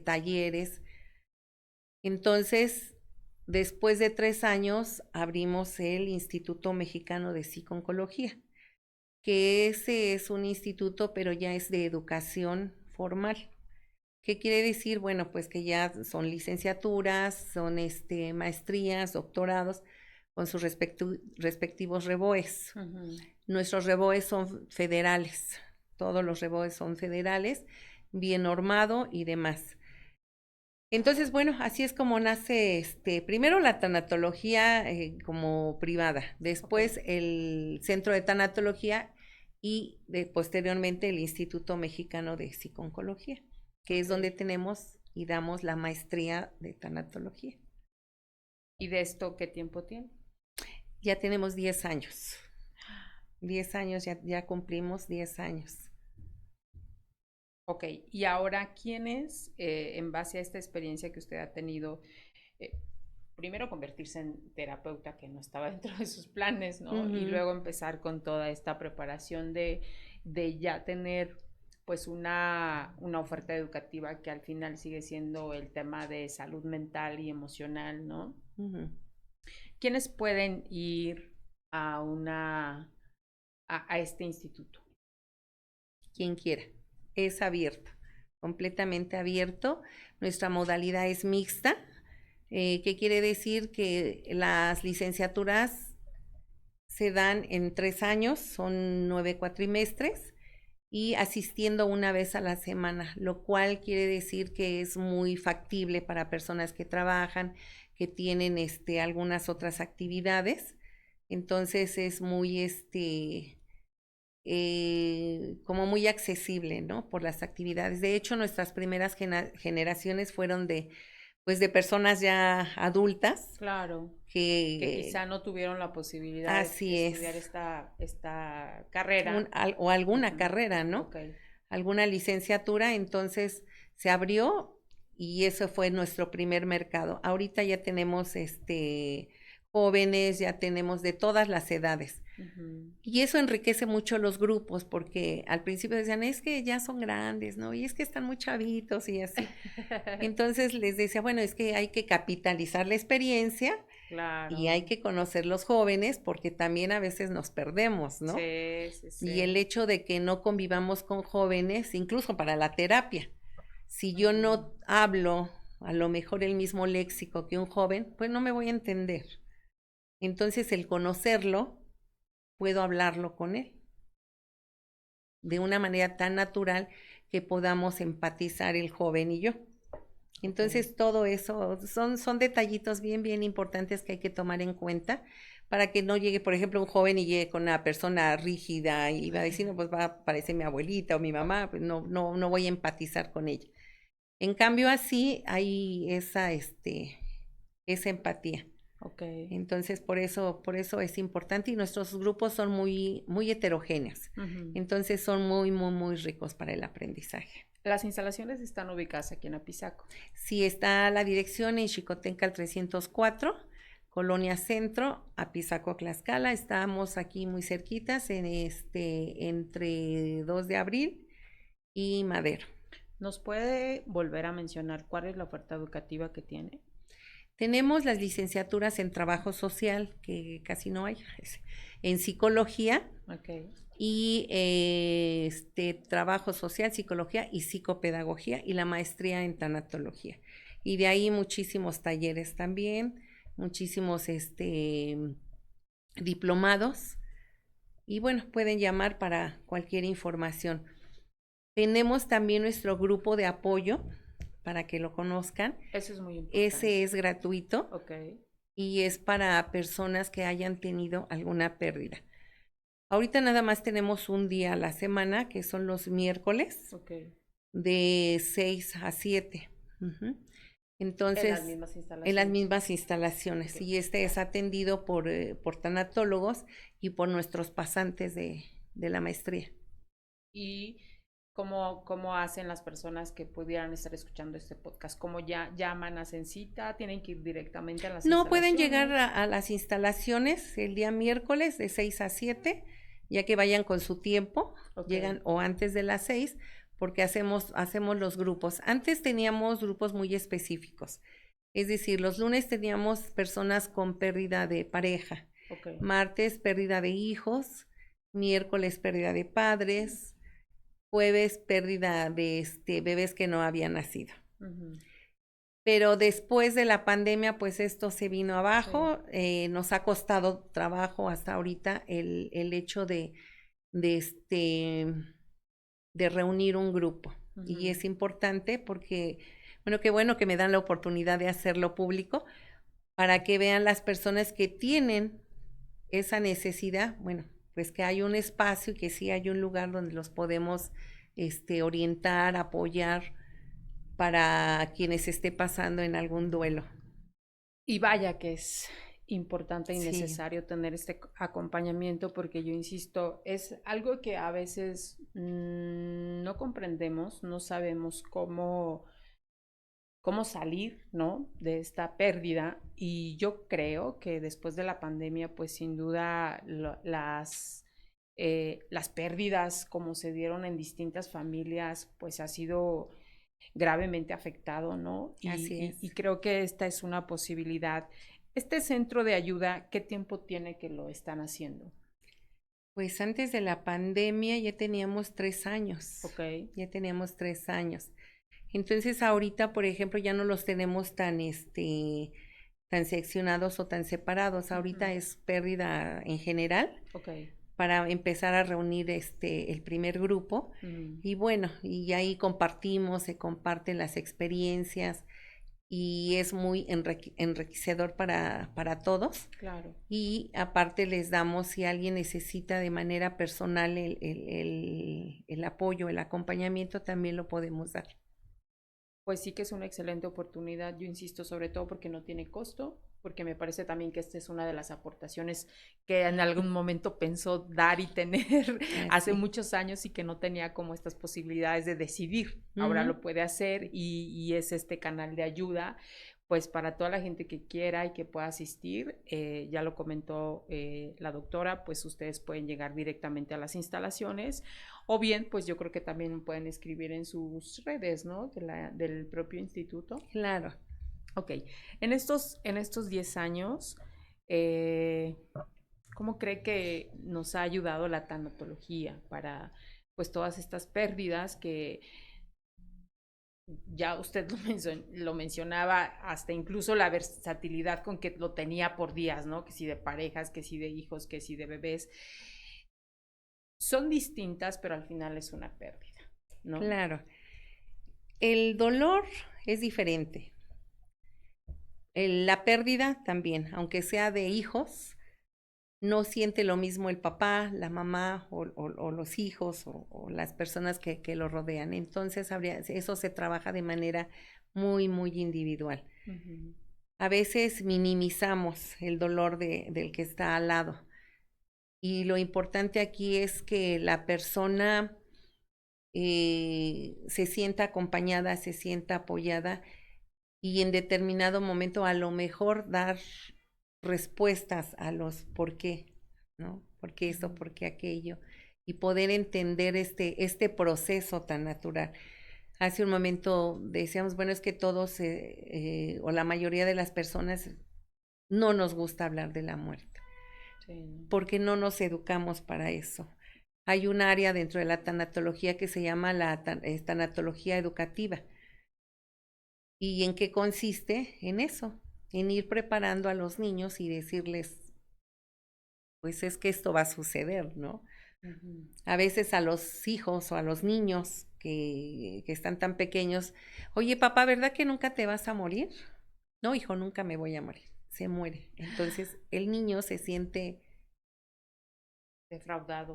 Speaker 2: talleres. Entonces, después de 3 años, abrimos el Instituto Mexicano de Psico-Oncología, que ese es un instituto, pero ya es de educación formal. ¿Qué quiere decir? Bueno, pues que ya son licenciaturas, son maestrías, doctorados, con sus respectivos REBOEs. Nuestros REBOEs son federales, todos los REBOEs son federales, bien normado y demás. Entonces, bueno, así es como nace, primero la tanatología como privada, después el Centro de Tanatología y posteriormente el Instituto Mexicano de Psico-Oncología, que es donde tenemos y damos la maestría de tanatología.
Speaker 1: ¿Y de esto qué tiempo tiene?
Speaker 2: Ya tenemos 10 años. 10 años, ya cumplimos 10 años.
Speaker 1: Ok, y ahora, ¿quiénes, en base a esta experiencia que usted ha tenido, primero convertirse en terapeuta que no estaba dentro de sus planes, ¿no? Y luego empezar con toda esta preparación de ya tener pues una oferta educativa que al final sigue siendo el tema de salud mental y emocional, ¿no? ¿Quiénes pueden ir a este instituto?
Speaker 2: Quien quiera. Es abierto, completamente abierto. Nuestra modalidad es mixta, que quiere decir que las licenciaturas se dan en 3 años, son 9 cuatrimestres, y asistiendo una vez a la semana, lo cual quiere decir que es muy factible para personas que trabajan, que tienen algunas otras actividades. Entonces es muy como muy accesible, ¿no? Por las actividades. De hecho, nuestras primeras generaciones fueron de personas ya adultas.
Speaker 1: Claro.
Speaker 2: Que
Speaker 1: quizá no tuvieron la posibilidad de estudiar esta carrera.
Speaker 2: O alguna carrera, ¿no?
Speaker 1: Okay.
Speaker 2: Alguna licenciatura, entonces se abrió y eso fue nuestro primer mercado. Ahorita ya tenemos jóvenes, ya tenemos de todas las edades. Y eso enriquece mucho los grupos, porque al principio decían, es que ya son grandes, ¿no? Y es que están muy chavitos y así. Entonces les decía, bueno, es que hay que capitalizar la experiencia. Claro. Y hay que conocer los jóvenes, porque también a veces nos perdemos, ¿no? Sí. Y el hecho de que no convivamos con jóvenes, incluso para la terapia, si yo no hablo a lo mejor el mismo léxico que un joven, pues no me voy a entender. Entonces el conocerlo, puedo hablarlo con él de una manera tan natural que podamos empatizar el joven y yo. Entonces todo eso son detallitos bien importantes que hay que tomar en cuenta para que no llegue, por ejemplo, un joven y llegue con una persona rígida y va a decir, no, pues va a parecer mi abuelita o mi mamá, pues no voy a empatizar con ella. En cambio así hay esa empatía. Okay. Entonces, por eso es importante y nuestros grupos son muy heterogéneos. Entonces, son muy ricos para el aprendizaje.
Speaker 1: ¿Las instalaciones están ubicadas aquí en Apizaco?
Speaker 2: Sí, está la dirección en Xicotenca 304, Colonia Centro, Apizaco, Tlaxcala. Estamos aquí muy cerquitas, entre 2 de abril y Madero.
Speaker 1: ¿Nos puede volver a mencionar cuál es la oferta educativa que tiene?
Speaker 2: Tenemos las licenciaturas en trabajo social, que casi no hay, en psicología. Okay. Y trabajo social, psicología y psicopedagogía, y la maestría en tanatología. Y de ahí muchísimos talleres también, muchísimos diplomados. Y bueno, pueden llamar para cualquier información. Tenemos también nuestro grupo de apoyo, para que lo conozcan.
Speaker 1: Eso es muy importante.
Speaker 2: Ese es gratuito. Okay. Y es para personas que hayan tenido alguna pérdida. Ahorita nada más tenemos un día a la semana, que son los miércoles, okay, de 6 a 7. Entonces,
Speaker 1: las mismas
Speaker 2: en las
Speaker 1: instalaciones.
Speaker 2: mismas instalaciones.
Speaker 1: Ok.
Speaker 2: Y este es atendido por tanatólogos y por nuestros pasantes de la maestría.
Speaker 1: ¿Y cómo hacen las personas que pudieran estar escuchando este podcast? ¿Cómo ya llaman, hacen cita? ¿Tienen que ir directamente a las
Speaker 2: No pueden llegar
Speaker 1: instalaciones?
Speaker 2: a las instalaciones el día miércoles de 6 a 7, ya que vayan con su tiempo,
Speaker 1: Ok,
Speaker 2: llegan o antes de las 6, porque hacemos los grupos. Antes teníamos grupos muy específicos, es decir, los lunes teníamos personas con pérdida de pareja,
Speaker 1: ok.
Speaker 2: martes pérdida de hijos, miércoles pérdida de padres, jueves pérdida de bebés que no habían nacido.
Speaker 1: Ujú.
Speaker 2: Pero después de la pandemia, pues esto se vino
Speaker 1: Sí.
Speaker 2: abajo, nos ha costado trabajo hasta ahorita el hecho de, este, de reunir un grupo. Y
Speaker 1: Ujú.
Speaker 2: es importante porque, bueno, qué bueno que me dan la oportunidad de hacerlo público para que vean las personas que tienen esa necesidad, bueno, pues que hay un espacio y que sí hay un lugar donde los podemos orientar, apoyar para quienes esté pasando en algún duelo.
Speaker 1: Y vaya que es importante y
Speaker 2: Sí,
Speaker 1: necesario tener este acompañamiento porque yo insisto, es algo que a veces no comprendemos, no sabemos cómo salir, ¿no? De esta pérdida. Y yo creo que después de la pandemia, pues sin duda las pérdidas como se dieron en distintas familias, pues ha sido gravemente afectado, ¿no?
Speaker 2: así
Speaker 1: Y
Speaker 2: es.
Speaker 1: creo que esta es una posibilidad. Este centro de ayuda, ¿qué tiempo tiene que lo están haciendo?
Speaker 2: Pues antes de la pandemia ya teníamos 3 años,
Speaker 1: Ok.
Speaker 2: ya teníamos 3 años. Entonces ahorita, por ejemplo, ya no los tenemos tan seccionados o tan separados. Ahorita
Speaker 1: Ujú.
Speaker 2: es pérdida en general
Speaker 1: Ok.
Speaker 2: para empezar a reunir el primer grupo.
Speaker 1: Mm,
Speaker 2: Y bueno, y ahí compartimos, se comparten las experiencias y es muy enriquecedor para todos.
Speaker 1: claro.
Speaker 2: Y aparte les damos, si alguien necesita de manera personal el apoyo, el acompañamiento, también lo podemos dar.
Speaker 1: Pues sí que es una excelente oportunidad, yo insisto, sobre todo porque no tiene costo, porque me parece también que esta es una de las aportaciones que en algún momento pensó dar y tener hace
Speaker 2: Así.
Speaker 1: muchos años y que no tenía como estas posibilidades de decidir. Ahora
Speaker 2: Ujú.
Speaker 1: lo puede hacer y es este canal de ayuda, pues para toda la gente que quiera y que pueda asistir, ya lo comentó la doctora, pues ustedes pueden llegar directamente a las instalaciones o bien, pues yo creo que también pueden escribir en sus redes, ¿no? Del propio instituto.
Speaker 2: Claro.
Speaker 1: Ok, en estos 10 años, eh, ¿cómo cree que nos ha ayudado la tanatología para pues todas estas pérdidas que ya usted lo mencionaba, hasta incluso la versatilidad con que lo tenía por días, ¿no? Que si de parejas, que si de hijos, que si de bebés. Son distintas, pero al final es una pérdida, ¿no?
Speaker 2: Claro. El dolor es diferente. La pérdida también, aunque sea de hijos, no siente lo mismo el papá, la mamá o los hijos o las personas que lo rodean. Entonces, eso se trabaja de manera muy, muy individual.
Speaker 1: Ujú.
Speaker 2: A veces minimizamos el dolor del que está al lado. Y lo importante aquí es que la persona se sienta acompañada, se sienta apoyada y en determinado momento a lo mejor dar respuestas a los por qué, ¿no? ¿Por qué esto?
Speaker 1: Ujú.
Speaker 2: ¿Por qué aquello? Y poder entender este proceso tan natural. Hace un momento decíamos, bueno, es que todos o la mayoría de las personas no nos gusta hablar de la muerte,
Speaker 1: Sí, ¿no?
Speaker 2: porque no nos educamos para eso. Hay un área dentro de la tanatología que se llama tanatología educativa. ¿Y en qué consiste? En eso, en ir preparando a los niños y decirles, pues es que esto va a suceder, ¿no?
Speaker 1: Ujú.
Speaker 2: A veces a los hijos o a los niños que están tan pequeños, oye papá, ¿verdad que nunca te vas a morir? No, hijo, nunca me voy a morir. Se muere. Entonces el niño se siente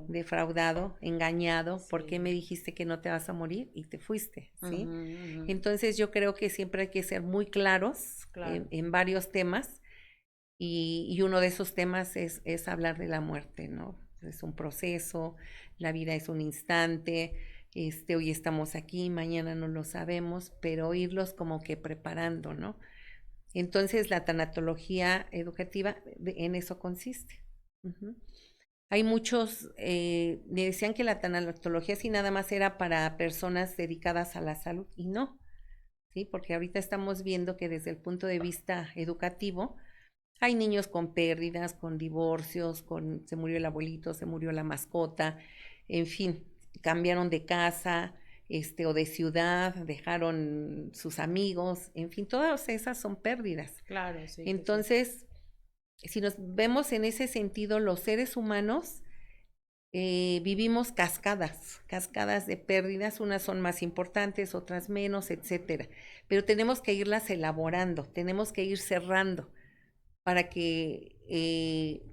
Speaker 1: defraudado,
Speaker 2: engañado, ¿por qué
Speaker 1: sí.
Speaker 2: me dijiste que no te vas a morir y te fuiste? ¿Sí?
Speaker 1: Ujú, ujú,
Speaker 2: Entonces yo creo que siempre hay que ser muy claros
Speaker 1: claro,
Speaker 2: en varios temas y uno de esos temas es hablar de la muerte, ¿no? Es un proceso, la vida es un instante, hoy estamos aquí, mañana no lo sabemos, pero irlos como que preparando, ¿no? Entonces la tanatología educativa en eso consiste. Ujú. Hay muchos, me decían que la tanatología sí nada más era para personas dedicadas a la salud y no, ¿sí? Porque ahorita estamos viendo que desde el punto de vista educativo hay niños con pérdidas, con divorcios, con se murió el abuelito, se murió la mascota, en fin, cambiaron de casa, o de ciudad, dejaron sus amigos, en fin, todas esas son pérdidas.
Speaker 1: claro, sí, que sí.
Speaker 2: Entonces, si nos vemos en ese sentido, los seres humanos vivimos cascadas de pérdidas, unas son más importantes, otras menos, etcétera. Pero tenemos que irlas elaborando, tenemos que ir cerrando para que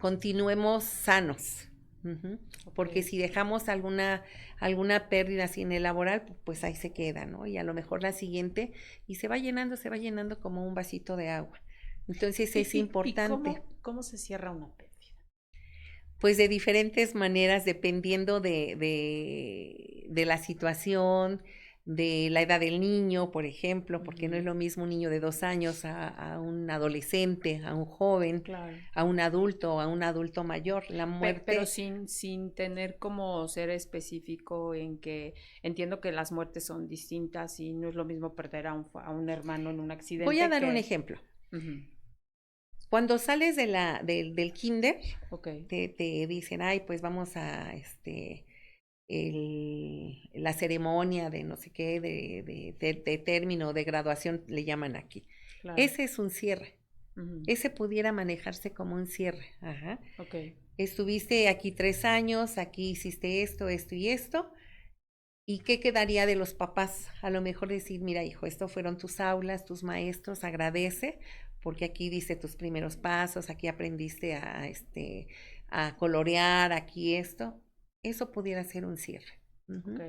Speaker 2: continuemos sanos. Ujú. Porque
Speaker 1: Ok.
Speaker 2: si dejamos alguna pérdida sin elaborar, pues ahí se queda, ¿no? Y a lo mejor la siguiente, y se va llenando como un vasito de agua. Entonces es
Speaker 1: ¿Y
Speaker 2: importante,
Speaker 1: cómo se cierra una pérdida?
Speaker 2: pues de diferentes maneras, dependiendo de la situación, de la edad del niño, por ejemplo, porque no es
Speaker 1: Ujú,
Speaker 2: lo mismo un niño de 2 años a un adolescente, a un joven,
Speaker 1: claro.
Speaker 2: a un adulto, a un adulto mayor. La
Speaker 1: Pero
Speaker 2: muerte,
Speaker 1: sin tener como ser específico en que entiendo que las muertes son distintas y no es lo mismo perder a un hermano en un
Speaker 2: voy a
Speaker 1: accidente
Speaker 2: dar un
Speaker 1: que...
Speaker 2: ejemplo.
Speaker 1: Ujú,
Speaker 2: Cuando sales del kinder,
Speaker 1: ok,
Speaker 2: te dicen, ay, pues vamos a la ceremonia de no sé qué, de término, de graduación, le llaman aquí.
Speaker 1: claro.
Speaker 2: Ese es un cierre.
Speaker 1: Ujú,
Speaker 2: Ese pudiera manejarse como un cierre. Ajá.
Speaker 1: ok.
Speaker 2: Estuviste aquí 3 años, aquí hiciste esto, esto y esto. ¿Y qué quedaría de los papás? A lo mejor decir, mira, hijo, esto fueron tus aulas, tus maestros, agradece, porque aquí diste tus primeros pasos, aquí aprendiste a colorear, aquí esto. Eso pudiera ser un cierre.
Speaker 1: Ok,
Speaker 2: Ujú.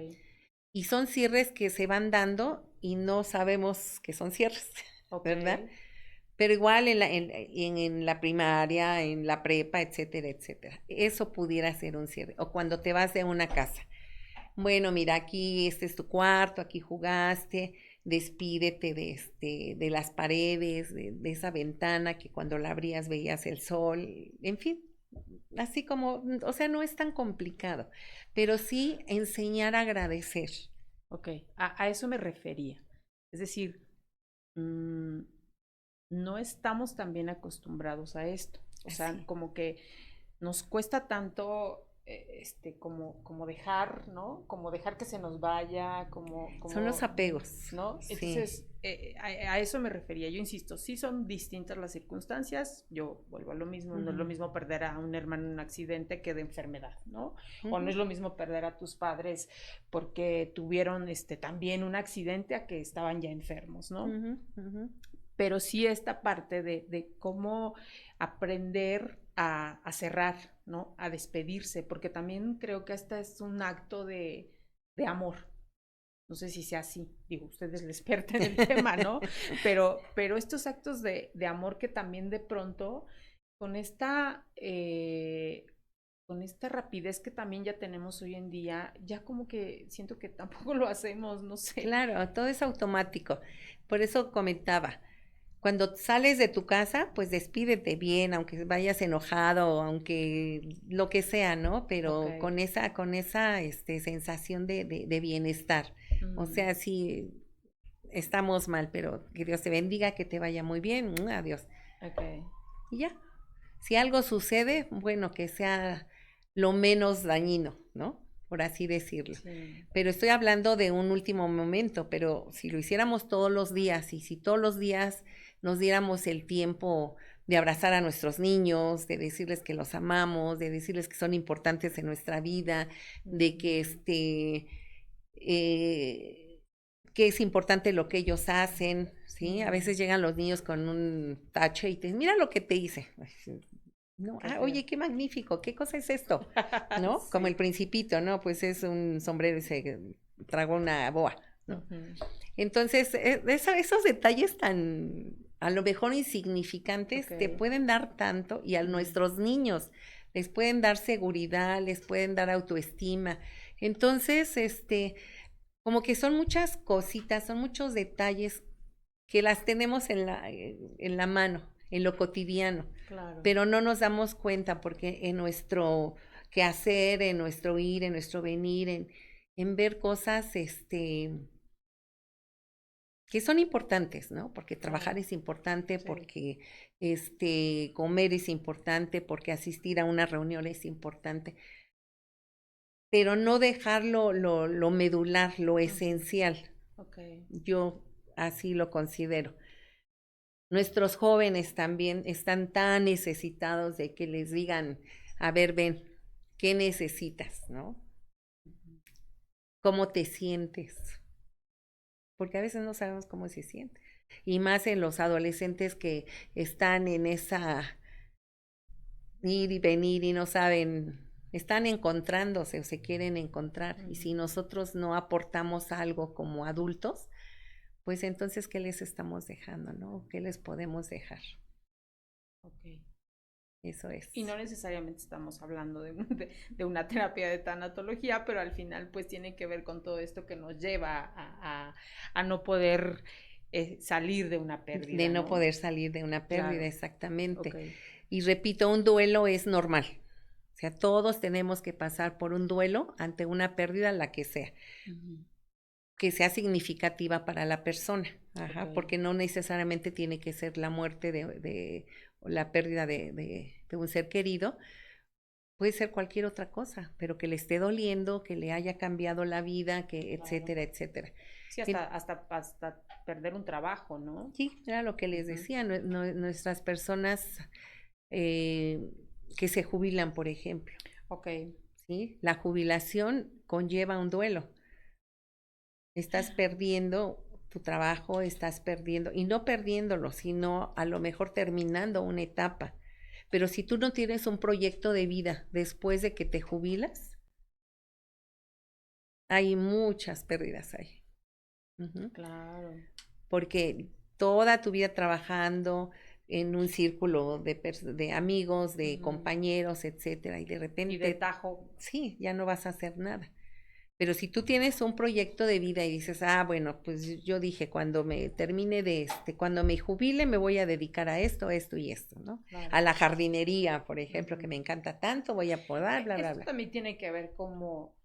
Speaker 2: Y son cierres que se van dando y no sabemos que son cierres,
Speaker 1: ok.
Speaker 2: ¿verdad? Pero igual en la primaria, en la prepa, etcétera, etcétera. Eso pudiera ser un cierre. O cuando te vas de una casa. Bueno, mira, aquí este es tu cuarto, aquí jugaste, despídete de las paredes, de esa ventana que cuando la abrías veías el sol, en fin, así como, o sea, no es tan complicado, pero sí enseñar a agradecer.
Speaker 1: Ok, a eso me refería. Es decir, mm, no estamos tan bien acostumbrados a esto. O sea,
Speaker 2: Así.
Speaker 1: como que nos cuesta tanto, como dejar, ¿no? Como dejar que se nos vaya,
Speaker 2: Son los apegos,
Speaker 1: ¿no?
Speaker 2: sí.
Speaker 1: Entonces, a eso me refería. Yo insisto, sí son distintas las circunstancias. Yo vuelvo a lo mismo. No es lo
Speaker 2: Ujú,
Speaker 1: mismo perder a un hermano en un accidente que de enfermedad, ¿no? O no
Speaker 2: ujú,
Speaker 1: es lo mismo perder a tus padres porque tuvieron también un accidente a que estaban ya enfermos, ¿no?
Speaker 2: ujú, ujú.
Speaker 1: Pero sí esta parte de cómo aprender a cerrar, ¿no? A despedirse, porque también creo que hasta es un acto de amor. No sé si sea así, digo, usted es la experta en el tema, ¿no? Pero estos actos de amor que también de pronto, con con esta rapidez que también ya tenemos hoy en día, ya como que siento que tampoco lo hacemos, no sé.
Speaker 2: Claro, todo es automático. Por eso comentaba, cuando sales de tu casa, pues despídete bien, aunque vayas enojado, aunque lo que sea, ¿no?
Speaker 1: Ok.
Speaker 2: Pero con esa sensación de bienestar. O
Speaker 1: Mm,
Speaker 2: sea, sí, estamos mal, pero que Dios te bendiga, que te vaya muy bien, adiós.
Speaker 1: ok.
Speaker 2: Y ya. Si algo sucede, bueno, que sea lo menos dañino, ¿no? Por así decirlo.
Speaker 1: Sí.
Speaker 2: Pero estoy hablando de un último momento, pero si lo hiciéramos todos los días y si todos los días nos diéramos el tiempo de abrazar a nuestros niños, de decirles que los amamos, de decirles que son importantes en nuestra vida, de
Speaker 1: Ujú,
Speaker 2: que es importante lo que ellos hacen, ¿sí? A
Speaker 1: mm,
Speaker 2: veces llegan los niños con un tache y te dicen, mira lo que te hice. ¿no? Oye, qué magnífico, ¿qué cosa es esto? ¿No?
Speaker 1: Sí.
Speaker 2: Como el Principito, ¿no? Pues es un sombrero y se tragó una boa, ¿no? Entonces, esos detalles tan, a lo mejor insignificantes, te pueden dar tanto, y a nuestros niños les pueden dar seguridad, les pueden dar autoestima. Entonces, como que son muchas cositas, son muchos detalles que las tenemos en la mano, en lo cotidiano,
Speaker 1: Claro.
Speaker 2: pero no nos damos cuenta porque en nuestro quehacer, en nuestro ir, en nuestro venir, en ver cosas, que son importantes, ¿no? Porque trabajar es importante,
Speaker 1: Sí.
Speaker 2: porque comer es importante, porque asistir a una reunión es importante, pero no dejarlo lo medular, lo esencial. Yo así lo considero. Nuestros jóvenes también están tan necesitados de que les digan, a ver, ven, ¿qué necesitas, no? ¿Cómo te sientes? Porque a veces no sabemos cómo se siente. Y más en los adolescentes que están en esa ir y venir y no saben, están encontrándose o se quieren encontrar. Y si nosotros no aportamos algo como adultos, pues entonces, ¿qué les estamos dejando, no? ¿Qué les podemos dejar? Eso es.
Speaker 1: Y no necesariamente estamos hablando de una terapia de tanatología, pero al final pues tiene que ver con todo esto que nos lleva a no poder salir de una pérdida.
Speaker 2: De no poder salir de una pérdida, claro. Exactamente. Y repito, un duelo es normal. O sea, todos tenemos que pasar por un duelo ante una pérdida, la que sea. Que sea significativa para la persona. Ajá, porque no necesariamente tiene que ser la muerte o la pérdida de un ser querido. Puede ser cualquier otra cosa, pero que le esté doliendo, que le haya cambiado la vida, que etcétera, etcétera.
Speaker 1: Sí, hasta perder un trabajo, ¿no?
Speaker 2: Sí, era lo que les decía, nuestras personas que se jubilan, por ejemplo. ¿Sí? La jubilación conlleva un duelo. Estás perdiendo tu trabajo, estás perdiendo, y no perdiéndolo, sino a lo mejor terminando una etapa. Pero si tú no tienes un proyecto de vida después de que te jubilas, hay muchas pérdidas ahí.
Speaker 1: Claro.
Speaker 2: Porque toda tu vida trabajando en un círculo de amigos, de compañeros, etcétera, y de repente...
Speaker 1: Y de tajo.
Speaker 2: Sí, ya no vas a hacer nada. Pero si tú tienes un proyecto de vida y dices, bueno, pues yo dije, cuando me termine cuando me jubile, me voy a dedicar a esto, esto y esto, ¿no? Claro. A la jardinería, por ejemplo, que me encanta tanto, voy a podar, bla, bla, bla.
Speaker 1: Esto también tiene que ver como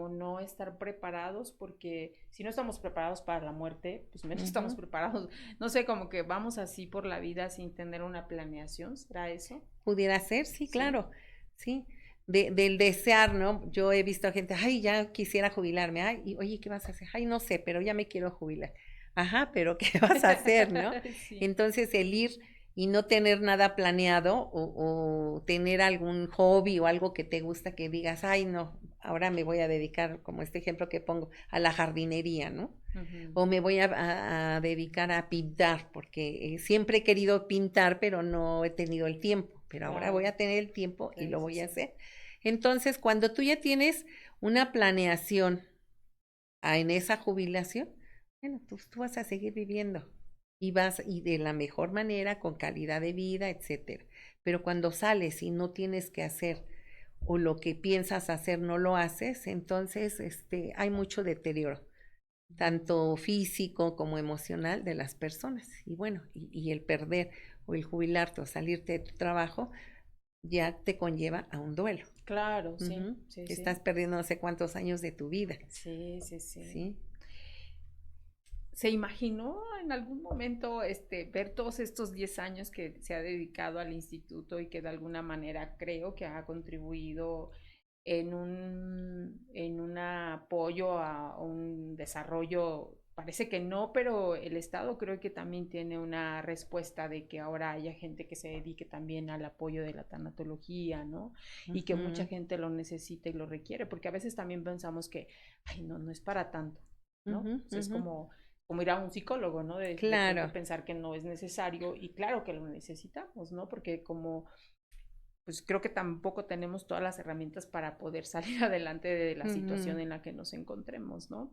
Speaker 1: no estar preparados, porque si no estamos preparados para la muerte, pues menos estamos preparados. No sé, como que vamos así por la vida sin tener una planeación, ¿será eso?
Speaker 2: Pudiera ser, sí, claro, sí. Del desear, ¿no? Yo he visto a gente, ay, ya quisiera jubilarme, ay, y, oye, ¿qué vas a hacer? Ay, no sé, pero ya me quiero jubilar. Ajá, pero ¿qué vas a hacer, no? Sí. Entonces, el ir y no tener nada planeado o tener algún hobby o algo que te gusta que digas, ay, no, ahora me voy a dedicar, como este ejemplo que pongo, a la jardinería, ¿no? O me voy a dedicar a pintar, porque siempre he querido pintar, pero no he tenido el tiempo, pero ahora voy a tener el tiempo y lo voy a hacer. Entonces, cuando tú ya tienes una planeación en esa jubilación, bueno, tú vas a seguir viviendo y de la mejor manera, con calidad de vida, etcétera. Pero cuando sales y no tienes que hacer o lo que piensas hacer no lo haces, entonces hay mucho deterioro, tanto físico como emocional de las personas. Y bueno, y el perder o el jubilarte o salirte de tu trabajo ya te conlleva a un duelo.
Speaker 1: Claro, sí.
Speaker 2: Estás perdiendo no sé cuántos años de tu vida.
Speaker 1: Sí. ¿Se imaginó en algún momento ver todos estos 10 años que se ha dedicado al instituto y que de alguna manera creo que ha contribuido en un apoyo a un desarrollo? Parece que no, pero el Estado creo que también tiene una respuesta de que ahora haya gente que se dedique también al apoyo de la tanatología, ¿no? Y que mucha gente lo necesita y lo requiere, porque a veces también pensamos que, ay, no es para tanto, ¿no? O sea, es como ir a un psicólogo, ¿no?
Speaker 2: Claro.
Speaker 1: De pensar que no es necesario, y claro que lo necesitamos, ¿no? Porque como pues creo que tampoco tenemos todas las herramientas para poder salir adelante de la situación en la que nos encontremos, ¿no?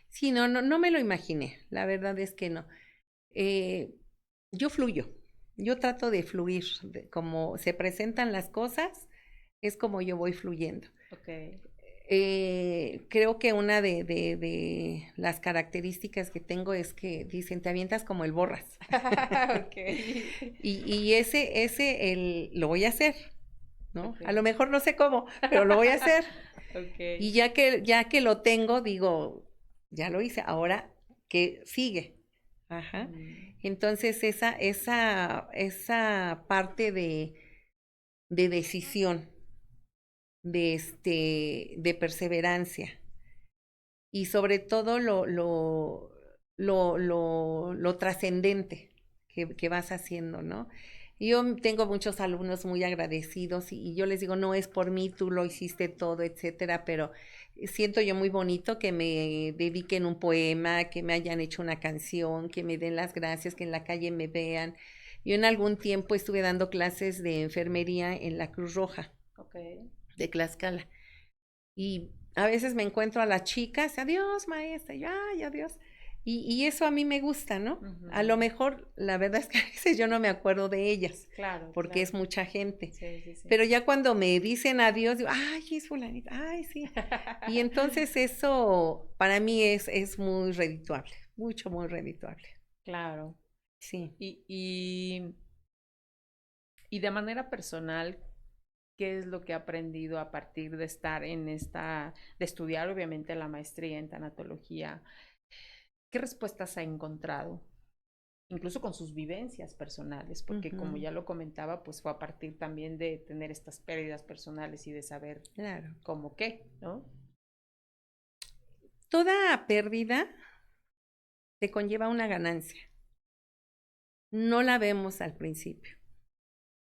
Speaker 2: Sí, no me lo imaginé, la verdad es que no. Yo fluyo, yo trato de fluir, como se presentan las cosas, es como yo voy fluyendo.
Speaker 1: Ok.
Speaker 2: Creo que una de las características que tengo es que dicen, te avientas como el borras.
Speaker 1: Ok.
Speaker 2: Y lo voy a hacer, ¿no?
Speaker 1: Ok.
Speaker 2: A lo mejor no sé cómo, pero lo voy a hacer. Y
Speaker 1: Ok.
Speaker 2: ya que lo tengo, digo, ya lo hice, ahora, ¿qué sigue? Ajá.
Speaker 1: Mm,
Speaker 2: Entonces, esa parte de decisión, de perseverancia, y sobre todo lo trascendente que vas haciendo, ¿no? Yo tengo muchos alumnos muy agradecidos y yo les digo, no es por mí, tú lo hiciste todo, etcétera, pero siento yo muy bonito que me dediquen un poema, que me hayan hecho una canción, que me den las gracias, que en la calle me vean. Yo en algún tiempo estuve dando clases de enfermería en la Cruz Roja
Speaker 1: ok.
Speaker 2: de Tlaxcala. Y a veces me encuentro a las chicas, adiós maestra, y ay, adiós. Y eso a mí me gusta, ¿no? A lo
Speaker 1: Ujú.
Speaker 2: mejor, la verdad es que a veces yo no me acuerdo de ellas,
Speaker 1: Claro,
Speaker 2: porque es
Speaker 1: claro.
Speaker 2: mucha gente.
Speaker 1: Sí, sí, sí.
Speaker 2: Pero ya cuando me dicen adiós, digo, ay, es fulanita, ay, sí. Y entonces eso para mí es muy redituable, mucho, muy redituable.
Speaker 1: Claro.
Speaker 2: Sí.
Speaker 1: Y, y, y de manera personal, ¿qué es lo que ha aprendido a partir de estar en de estudiar obviamente la maestría en tanatología? ¿Qué respuestas ha encontrado? Incluso con sus vivencias personales, porque como
Speaker 2: Ujú,
Speaker 1: ya lo comentaba, pues fue a partir también de tener estas pérdidas personales y de saber
Speaker 2: claro.
Speaker 1: cómo qué, ¿no?
Speaker 2: Toda pérdida te conlleva una ganancia. No la vemos al principio,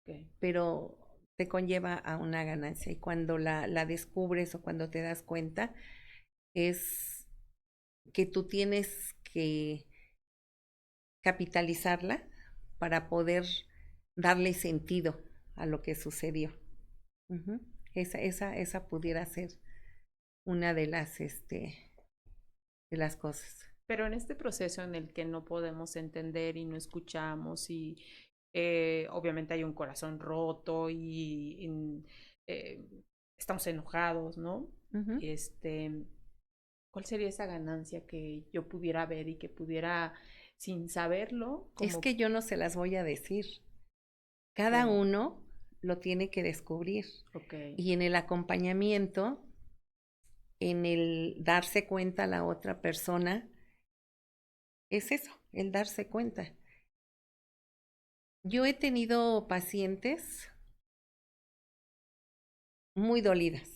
Speaker 1: Ok.
Speaker 2: pero te conlleva a una ganancia. Y cuando la descubres o cuando te das cuenta, es que tú tienes que capitalizarla para poder darle sentido a lo que sucedió. Ujú. Esa pudiera ser una de las cosas.
Speaker 1: Pero en este proceso en el que no podemos entender y no escuchamos y obviamente hay un corazón roto eh, estamos enojados, ¿no?
Speaker 2: Ujú.
Speaker 1: Este, ¿cuál sería esa ganancia que yo pudiera ver y que pudiera, sin saberlo,
Speaker 2: Es
Speaker 1: como
Speaker 2: que yo no se las voy a decir. Cada
Speaker 1: que,
Speaker 2: uno lo tiene que descubrir.
Speaker 1: ok,
Speaker 2: Y en el acompañamiento, en el darse cuenta a la otra persona, es eso, el darse cuenta. Yo he tenido pacientes muy dolidas,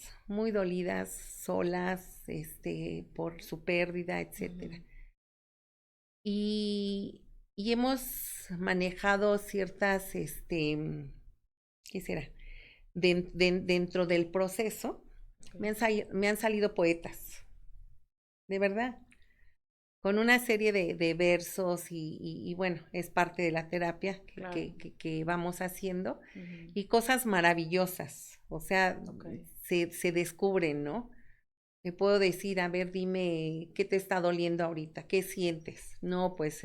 Speaker 2: solas, por su pérdida, etcétera.
Speaker 1: ujú,
Speaker 2: Y, y hemos manejado ciertas, ¿qué será? Dentro del proceso,
Speaker 1: ok,
Speaker 2: me han salido poetas, de verdad, con una serie de versos y bueno, es parte de la terapia
Speaker 1: claro,
Speaker 2: que vamos haciendo
Speaker 1: ujú,
Speaker 2: y cosas maravillosas, o sea,
Speaker 1: ok,
Speaker 2: se descubren, ¿no? Te puedo decir, a ver, dime, ¿qué te está doliendo ahorita? ¿Qué sientes? No, pues,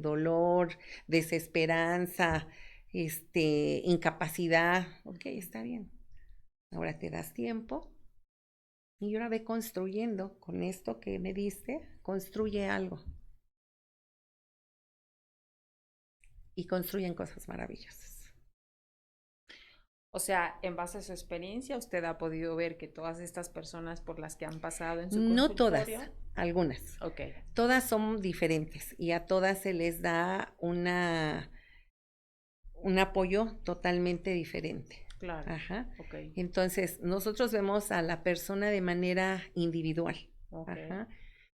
Speaker 2: dolor, desesperanza, incapacidad. Ok,
Speaker 1: ujú.
Speaker 2: está bien. Ahora te das tiempo y ahora ve construyendo con esto que me diste, construye algo y construyen cosas maravillosas.
Speaker 1: O sea, en base a su experiencia, usted ha podido ver que todas estas personas por las que han pasado en su
Speaker 2: No todas,
Speaker 1: consultorio,
Speaker 2: algunas.
Speaker 1: ok,
Speaker 2: Todas son diferentes y a todas se les da un apoyo totalmente diferente.
Speaker 1: claro,
Speaker 2: Ajá.
Speaker 1: ok,
Speaker 2: Entonces, nosotros vemos a la persona de manera individual.
Speaker 1: ok,
Speaker 2: Ajá.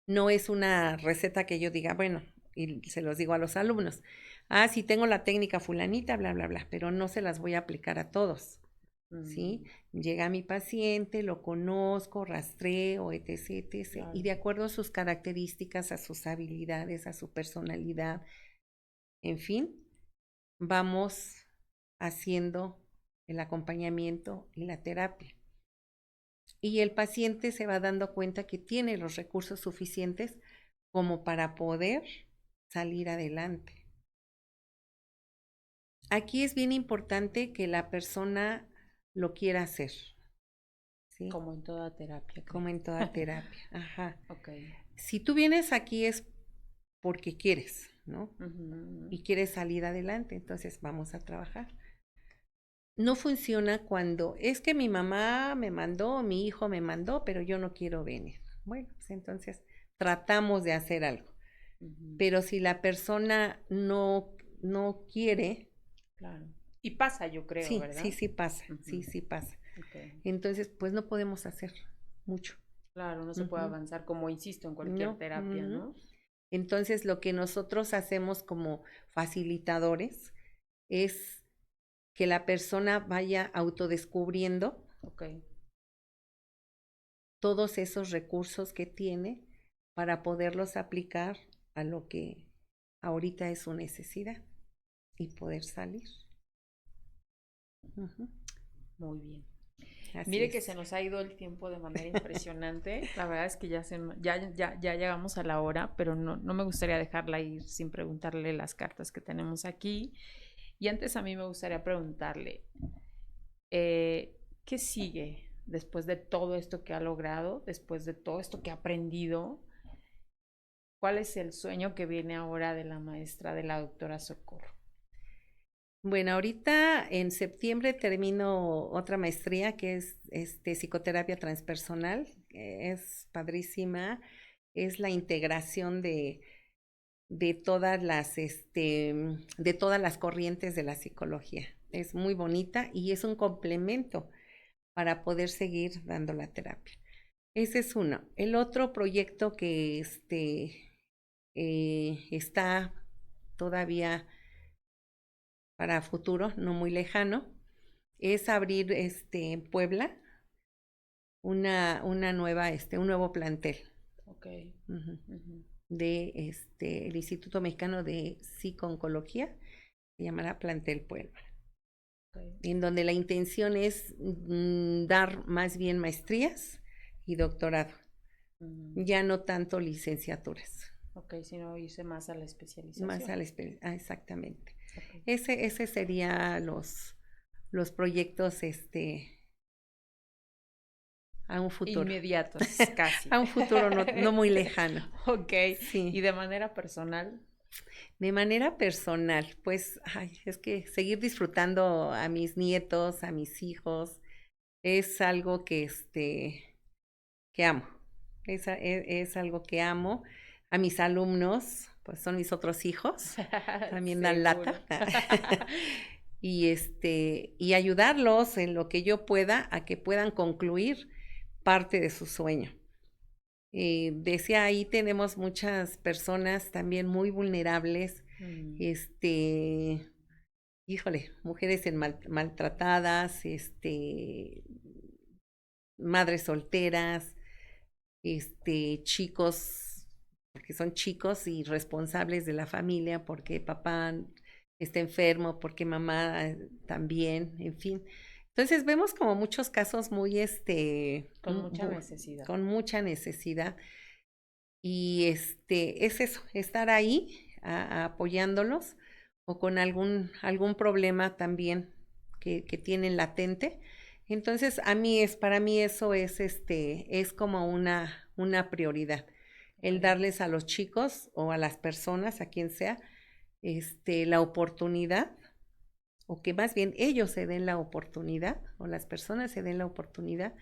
Speaker 2: No es una receta que yo diga, bueno, y se los digo a los alumnos, ah, sí tengo la técnica fulanita, bla, bla, bla, pero no se las voy a aplicar a todos, ¿sí?
Speaker 1: mm,
Speaker 2: Llega mi paciente, lo conozco, rastreo, etc., etc., y
Speaker 1: claro,
Speaker 2: de acuerdo a sus características, a sus habilidades, a su personalidad, en fin, vamos haciendo el acompañamiento y la terapia. Y el paciente se va dando cuenta que tiene los recursos suficientes como para poder salir adelante. Aquí es bien importante que la persona lo quiera hacer, ¿sí?
Speaker 1: Como en toda terapia.
Speaker 2: Como en toda terapia, ajá.
Speaker 1: Ok.
Speaker 2: Si tú vienes aquí es porque quieres, ¿no?
Speaker 1: Ujú.
Speaker 2: Y quieres salir adelante, entonces vamos a trabajar. No funciona cuando es que mi mamá me mandó, mi hijo me mandó, pero yo no quiero venir. Bueno, pues entonces tratamos de hacer algo.
Speaker 1: Ujú.
Speaker 2: Pero si la persona no quiere,
Speaker 1: Claro. Y pasa, yo creo,
Speaker 2: sí,
Speaker 1: ¿verdad?
Speaker 2: sí pasa,
Speaker 1: Ujú.
Speaker 2: sí pasa.
Speaker 1: Ok.
Speaker 2: Entonces, pues no podemos hacer mucho.
Speaker 1: Claro, no se puede
Speaker 2: Ujú.
Speaker 1: avanzar, como insisto, en cualquier
Speaker 2: No.
Speaker 1: terapia,
Speaker 2: Ujú.
Speaker 1: ¿no?
Speaker 2: Entonces, lo que nosotros hacemos como facilitadores es que la persona vaya autodescubriendo
Speaker 1: Ok.
Speaker 2: todos esos recursos que tiene para poderlos aplicar a lo que ahorita es su necesidad y poder salir. Ujú.
Speaker 1: Muy bien.
Speaker 2: Así
Speaker 1: Mire que se
Speaker 2: es.
Speaker 1: nos ha ido el tiempo de manera impresionante. La verdad es que ya llegamos a la hora, pero no me gustaría dejarla ir sin preguntarle las cartas que tenemos aquí. Y antes a mí me gustaría preguntarle, ¿qué sigue después de todo esto que ha logrado, después de todo esto que ha aprendido? ¿Cuál es el sueño que viene ahora de la maestra, de la doctora Socorro?
Speaker 2: Bueno, ahorita en septiembre termino otra maestría que es psicoterapia transpersonal. Es padrísima, es la integración de todas de todas las corrientes de la psicología. Es muy bonita y es un complemento para poder seguir dando la terapia. Ese es uno. El otro proyecto que está todavía para futuro, no muy lejano, es abrir en Puebla una nueva, un nuevo plantel.
Speaker 1: Ok.
Speaker 2: Ujú.
Speaker 1: Ujú.
Speaker 2: De el Instituto Mexicano de Psico-Oncología, se llamará Plantel Puebla,
Speaker 1: Ok.
Speaker 2: en donde la intención es dar más bien maestrías y doctorado,
Speaker 1: Ujú.
Speaker 2: ya no tanto licenciaturas,
Speaker 1: Ok, sino irse más a la
Speaker 2: más
Speaker 1: especialización.
Speaker 2: a exactamente.
Speaker 1: Ok.
Speaker 2: Ese sería los proyectos a un futuro,
Speaker 1: Inmediatos, casi.
Speaker 2: a un futuro no muy lejano.
Speaker 1: Ok, y
Speaker 2: Sí.
Speaker 1: de manera personal.
Speaker 2: De manera personal, pues, ay, es que seguir disfrutando a mis nietos, a mis hijos, es algo que amo. Es algo que amo. A mis alumnos, pues son mis otros hijos, también dan
Speaker 1: Seguro.
Speaker 2: lata. Y y ayudarlos en lo que yo pueda a que puedan concluir parte de su sueño. Decía, ahí tenemos muchas personas también muy vulnerables,
Speaker 1: Mm.
Speaker 2: híjole, mujeres maltratadas, madres solteras, chicos, porque son chicos y responsables de la familia, porque papá está enfermo, porque mamá también, en fin. Entonces vemos como muchos casos muy,
Speaker 1: Con mucha necesidad.
Speaker 2: con mucha necesidad. Y es eso, estar ahí apoyándolos o con algún problema también que tienen latente. Entonces, para mí eso es como una prioridad, el
Speaker 1: Ok.
Speaker 2: darles a los chicos o a las personas, a quien sea, la oportunidad, o que más bien ellos se den la oportunidad, o las personas se den la oportunidad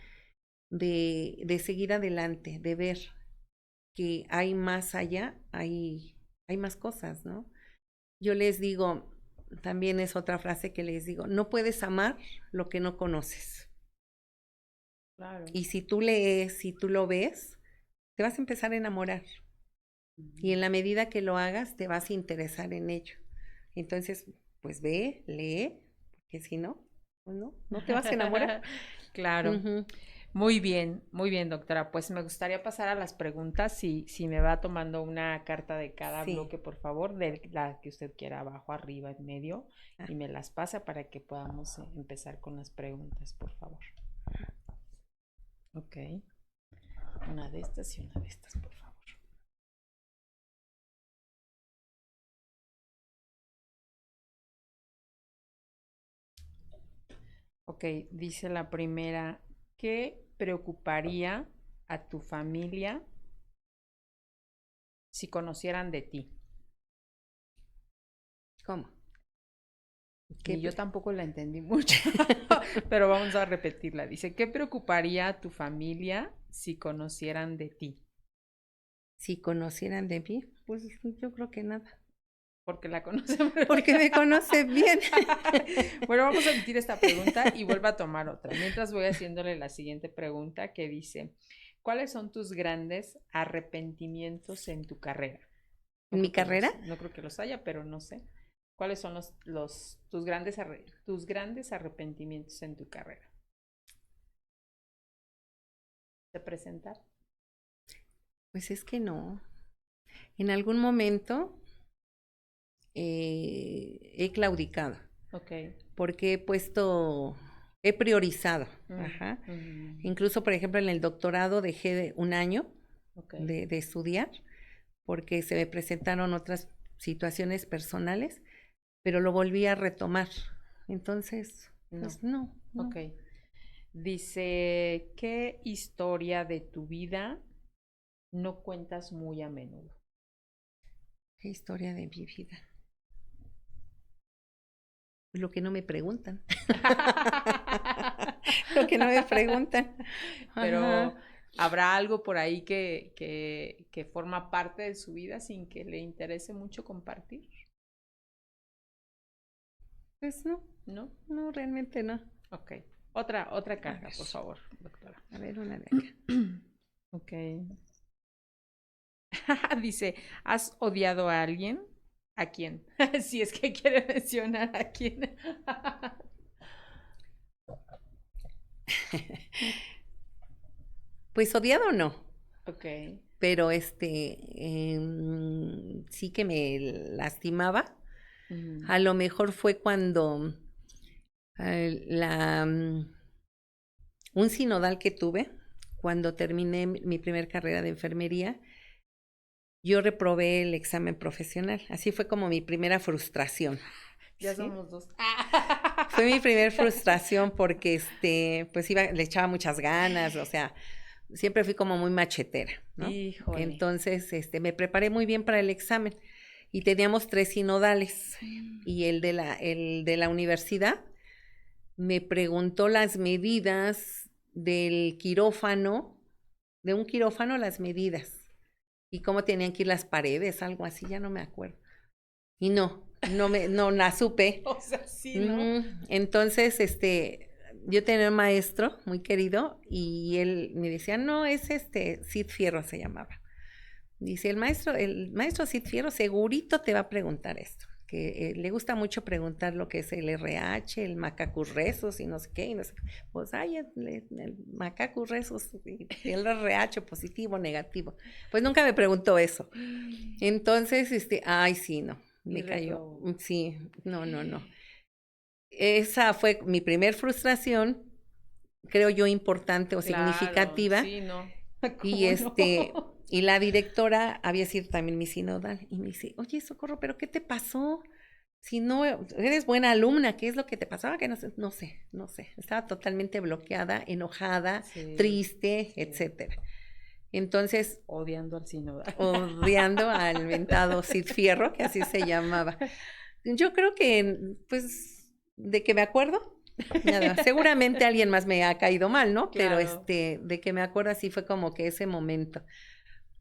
Speaker 2: de seguir adelante, de ver que hay más allá, hay más cosas, ¿no? Yo les digo, también es otra frase que les digo, no puedes amar lo que no conoces.
Speaker 1: Claro.
Speaker 2: Y si tú lees, si tú lo ves, te vas a empezar a enamorar. Y
Speaker 1: Ujú.
Speaker 2: en la medida que lo hagas, te vas a interesar en ello. Entonces, pues ve, lee, porque si no, pues no te vas a enamorar.
Speaker 1: Claro.
Speaker 2: Ujú.
Speaker 1: muy bien, doctora. Pues me gustaría pasar a las preguntas. Si me va tomando una carta de cada
Speaker 2: Sí.
Speaker 1: bloque, por favor, de la que usted quiera, abajo, arriba, en medio,
Speaker 2: Ah,
Speaker 1: y me las pasa para que podamos empezar con las preguntas, por favor. Ok. Una de estas y una de estas, por favor. Ok, dice la primera, ¿qué preocuparía a tu familia si conocieran de ti?
Speaker 2: ¿cómo?
Speaker 1: Y yo tampoco la entendí mucho, pero vamos a repetirla. Dice, ¿qué preocuparía a tu familia si conocieran de ti?
Speaker 2: Si conocieran de mí, pues yo creo que nada.
Speaker 1: Porque la conocen.
Speaker 2: Porque me conoce bien.
Speaker 1: Bueno, vamos a repetir esta pregunta y vuelvo a tomar otra. Mientras voy haciéndole la siguiente pregunta que dice, ¿cuáles son tus grandes arrepentimientos en tu carrera? No
Speaker 2: ¿En mi
Speaker 1: creo que
Speaker 2: carrera?
Speaker 1: no creo que los haya, pero no sé. ¿Cuáles son tus grandes arrepentimientos en tu carrera? ¿De presentar?
Speaker 2: Pues es que no. En algún momento he claudicado,
Speaker 1: Ok.
Speaker 2: porque he priorizado.
Speaker 1: Mm,
Speaker 2: Ajá.
Speaker 1: mm,
Speaker 2: Incluso, por ejemplo, en el doctorado dejé un año
Speaker 1: ok.
Speaker 2: de estudiar porque se me presentaron otras situaciones personales, pero lo volví a retomar. Entonces,
Speaker 1: No.
Speaker 2: pues no.
Speaker 1: Ok. Dice, ¿qué historia de tu vida no cuentas muy a menudo?
Speaker 2: Qué historia de mi vida. Lo que no me preguntan. Lo que no me preguntan.
Speaker 1: Pero
Speaker 2: Ajá.
Speaker 1: ¿habrá algo por ahí que forma parte de su vida sin que le interese mucho compartir?
Speaker 2: Pues no,
Speaker 1: ¿No?
Speaker 2: no, realmente no.
Speaker 1: Ok. Otra
Speaker 2: A
Speaker 1: carta,
Speaker 2: ver,
Speaker 1: por favor, doctora.
Speaker 2: a ver, una de acá.
Speaker 1: Ok. Dice, ¿has odiado a alguien? ¿A quién? Si es que quiere mencionar a quién.
Speaker 2: Pues odiado no,
Speaker 1: Ok.
Speaker 2: pero sí que me lastimaba.
Speaker 1: Mm,
Speaker 2: A lo mejor fue cuando un sinodal que tuve, cuando terminé mi primer carrera de enfermería, yo reprobé el examen profesional. Así fue como mi primera frustración.
Speaker 1: ya
Speaker 2: ¿Sí?
Speaker 1: somos dos.
Speaker 2: Fue mi primera frustración porque pues le echaba muchas ganas, o sea, siempre fui como muy machetera, ¿no?
Speaker 1: Híjole.
Speaker 2: Entonces, me preparé muy bien para el examen y teníamos 3 sinodales y el de la universidad me preguntó las medidas del quirófano, de un quirófano las medidas y cómo tenían que ir las paredes, algo así, ya no me acuerdo. Y no la supe.
Speaker 1: O sea, sí, ¿no?
Speaker 2: Entonces, yo tenía un maestro muy querido y él me decía, no, es Cid Fierro se llamaba. Dice, el maestro Cid Fierro segurito te va a preguntar esto, que le gusta mucho preguntar lo que es el RH, el macacus rezos y no sé qué, y no sé qué. Pues, ay, el macacus rezos, y el RH positivo, negativo. Pues nunca me preguntó eso. Entonces, ay, sí, no,
Speaker 1: Y
Speaker 2: me cayó.
Speaker 1: reprobó.
Speaker 2: Sí, no, no, no. Esa fue mi primer frustración, creo yo importante o
Speaker 1: Claro,
Speaker 2: significativa,
Speaker 1: sí, ¿no?
Speaker 2: y
Speaker 1: ¿Cómo no?
Speaker 2: y la directora había sido también mi sinodal, y me dice, oye, Socorro, ¿pero qué te pasó? Si no eres buena alumna, ¿qué es lo que te pasaba? Que no sé, estaba totalmente bloqueada, enojada,
Speaker 1: Sí,
Speaker 2: triste,
Speaker 1: sí.
Speaker 2: etcétera. Entonces,
Speaker 1: Odiando al sinodal.
Speaker 2: odiando al mentado Cid Fierro, que así se llamaba. Yo creo que, pues, de que me acuerdo, nada, seguramente alguien más me ha caído mal, ¿no? Pero
Speaker 1: Claro.
Speaker 2: de que me acuerdo así fue como que ese momento.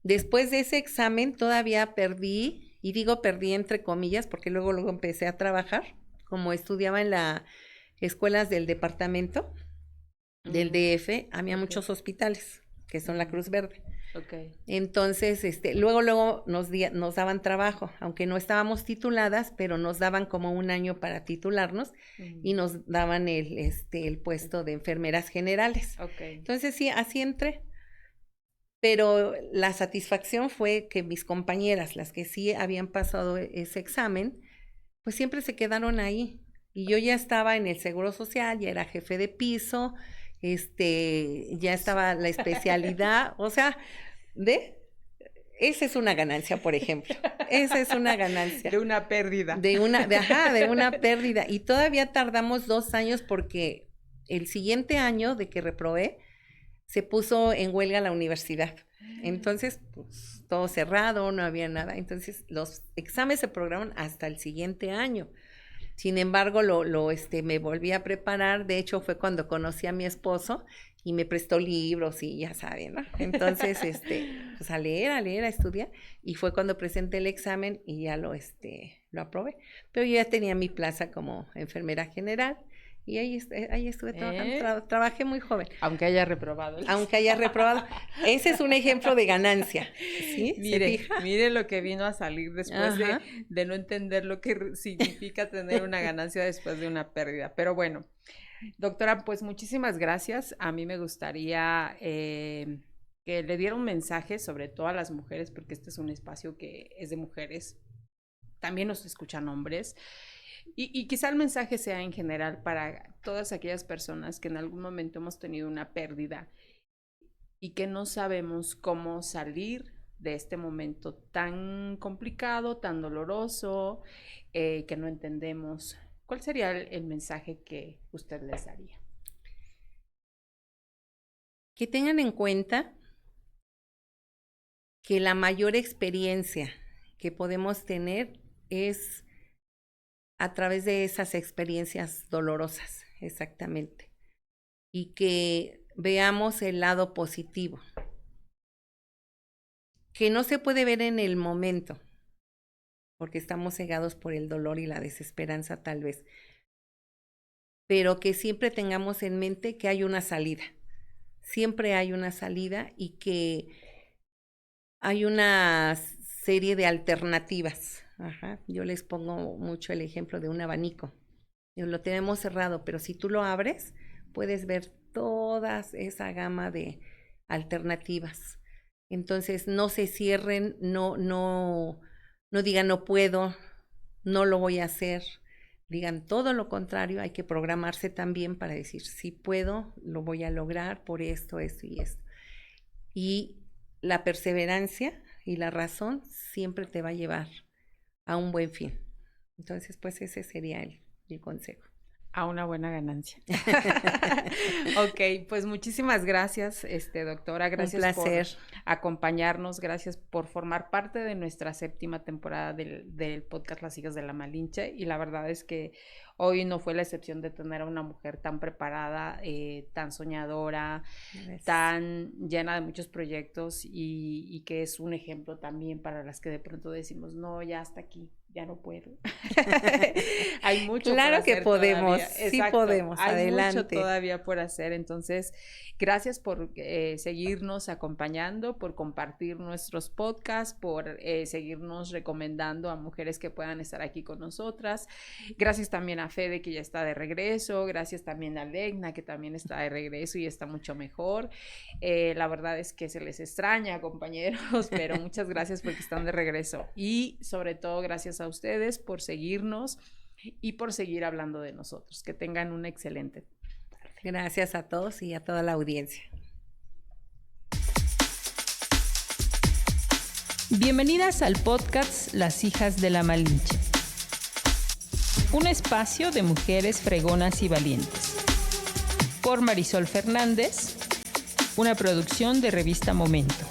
Speaker 2: Después de ese examen todavía perdí, y digo perdí entre comillas, porque luego empecé a trabajar, como estudiaba en las escuelas del departamento del
Speaker 1: Mm,
Speaker 2: DF, había
Speaker 1: ok.
Speaker 2: muchos hospitales, que son la
Speaker 1: Mm,
Speaker 2: Cruz Verde.
Speaker 1: Okay.
Speaker 2: Entonces, luego nos daban trabajo, aunque no estábamos tituladas, pero nos daban como un año para titularnos y nos daban el puesto de enfermeras generales.
Speaker 1: Okay.
Speaker 2: Entonces, sí, así entré. Pero la satisfacción fue que mis compañeras, las que sí habían pasado ese examen, pues siempre se quedaron ahí. Y yo ya estaba en el Seguro Social, ya era jefe de piso, ya estaba la especialidad, o sea, esa es una ganancia, por ejemplo. Esa es una ganancia.
Speaker 1: De una pérdida.
Speaker 2: De una pérdida. Y todavía tardamos 2 años porque el siguiente año de que reprobé, se puso en huelga la universidad. Entonces, pues, todo cerrado, no había nada. Entonces, los exámenes se programaron hasta el siguiente año. Sin embargo, me volví a preparar. De hecho, fue cuando conocí a mi esposo y me prestó libros y ya saben, ¿no? Entonces, pues a leer, a estudiar. Y fue cuando presenté el examen y ya lo aprobé. Pero yo ya tenía mi plaza como enfermera general. Y ahí estuve trabajando, trabajé muy joven.
Speaker 1: Aunque haya reprobado.
Speaker 2: Aunque haya reprobado. Ese es un ejemplo de ganancia. ¿Sí?
Speaker 1: Mire lo que vino a salir después de no entender lo que significa tener una ganancia después de una pérdida. Pero bueno, doctora, pues muchísimas gracias. A mí me gustaría que le diera un mensaje sobre todo a las mujeres, porque este es un espacio que es de mujeres. También nos escuchan hombres. Y quizá el mensaje sea en general para todas aquellas personas que en algún momento hemos tenido una pérdida y que no sabemos cómo salir de este momento tan complicado, tan doloroso, que no entendemos. ¿Cuál sería el mensaje que usted les daría?
Speaker 2: Que tengan en cuenta que la mayor experiencia que podemos tener es a través de esas experiencias dolorosas, exactamente. Y que veamos el lado positivo, que no se puede ver en el momento, porque estamos cegados por el dolor y la desesperanza tal vez, pero que siempre tengamos en mente que hay una salida. Siempre hay una salida y que hay una serie de alternativas. Yo les pongo mucho el ejemplo de un abanico. Lo tenemos cerrado, pero si tú lo abres, puedes ver toda esa gama de alternativas. Entonces, no se cierren, no digan no puedo, no lo voy a hacer. Digan todo lo contrario, hay que programarse también para decir sí puedo, lo voy a lograr por esto, esto y esto. Y la perseverancia y la razón siempre te va a llevar a un buen fin. Entonces, pues ese sería el consejo.
Speaker 1: A una buena ganancia. Ok, pues muchísimas gracias, doctora. Gracias por acompañarnos, gracias por formar parte de nuestra 7ª temporada del podcast Las Hijas de la Malinche. Y la verdad es que hoy no fue la excepción de tener a una mujer tan preparada, tan soñadora, tan llena de muchos proyectos y que es un ejemplo también para las que de pronto decimos, no, ya hasta aquí, ya no puedo. Hay mucho
Speaker 2: claro
Speaker 1: por
Speaker 2: que
Speaker 1: hacer
Speaker 2: podemos,
Speaker 1: todavía.
Speaker 2: Sí podemos,
Speaker 1: hay
Speaker 2: adelante.
Speaker 1: Mucho todavía por hacer, entonces gracias por seguirnos acompañando, por compartir nuestros podcasts, por seguirnos recomendando a mujeres que puedan estar aquí con nosotras. Gracias también a Fede, que ya está de regreso, gracias también a Legna, que también está de regreso y está mucho mejor. La verdad es que se les extraña, compañeros, pero muchas gracias porque están de regreso y sobre todo gracias a ustedes por seguirnos y por seguir hablando de nosotros. Que tengan una excelente tarde.
Speaker 2: Gracias a todos y a toda la audiencia.
Speaker 1: Bienvenidas al podcast Las Hijas de la Malinche. Un espacio de mujeres fregonas y valientes. Por Marisol Fernández, una producción de Revista Momento.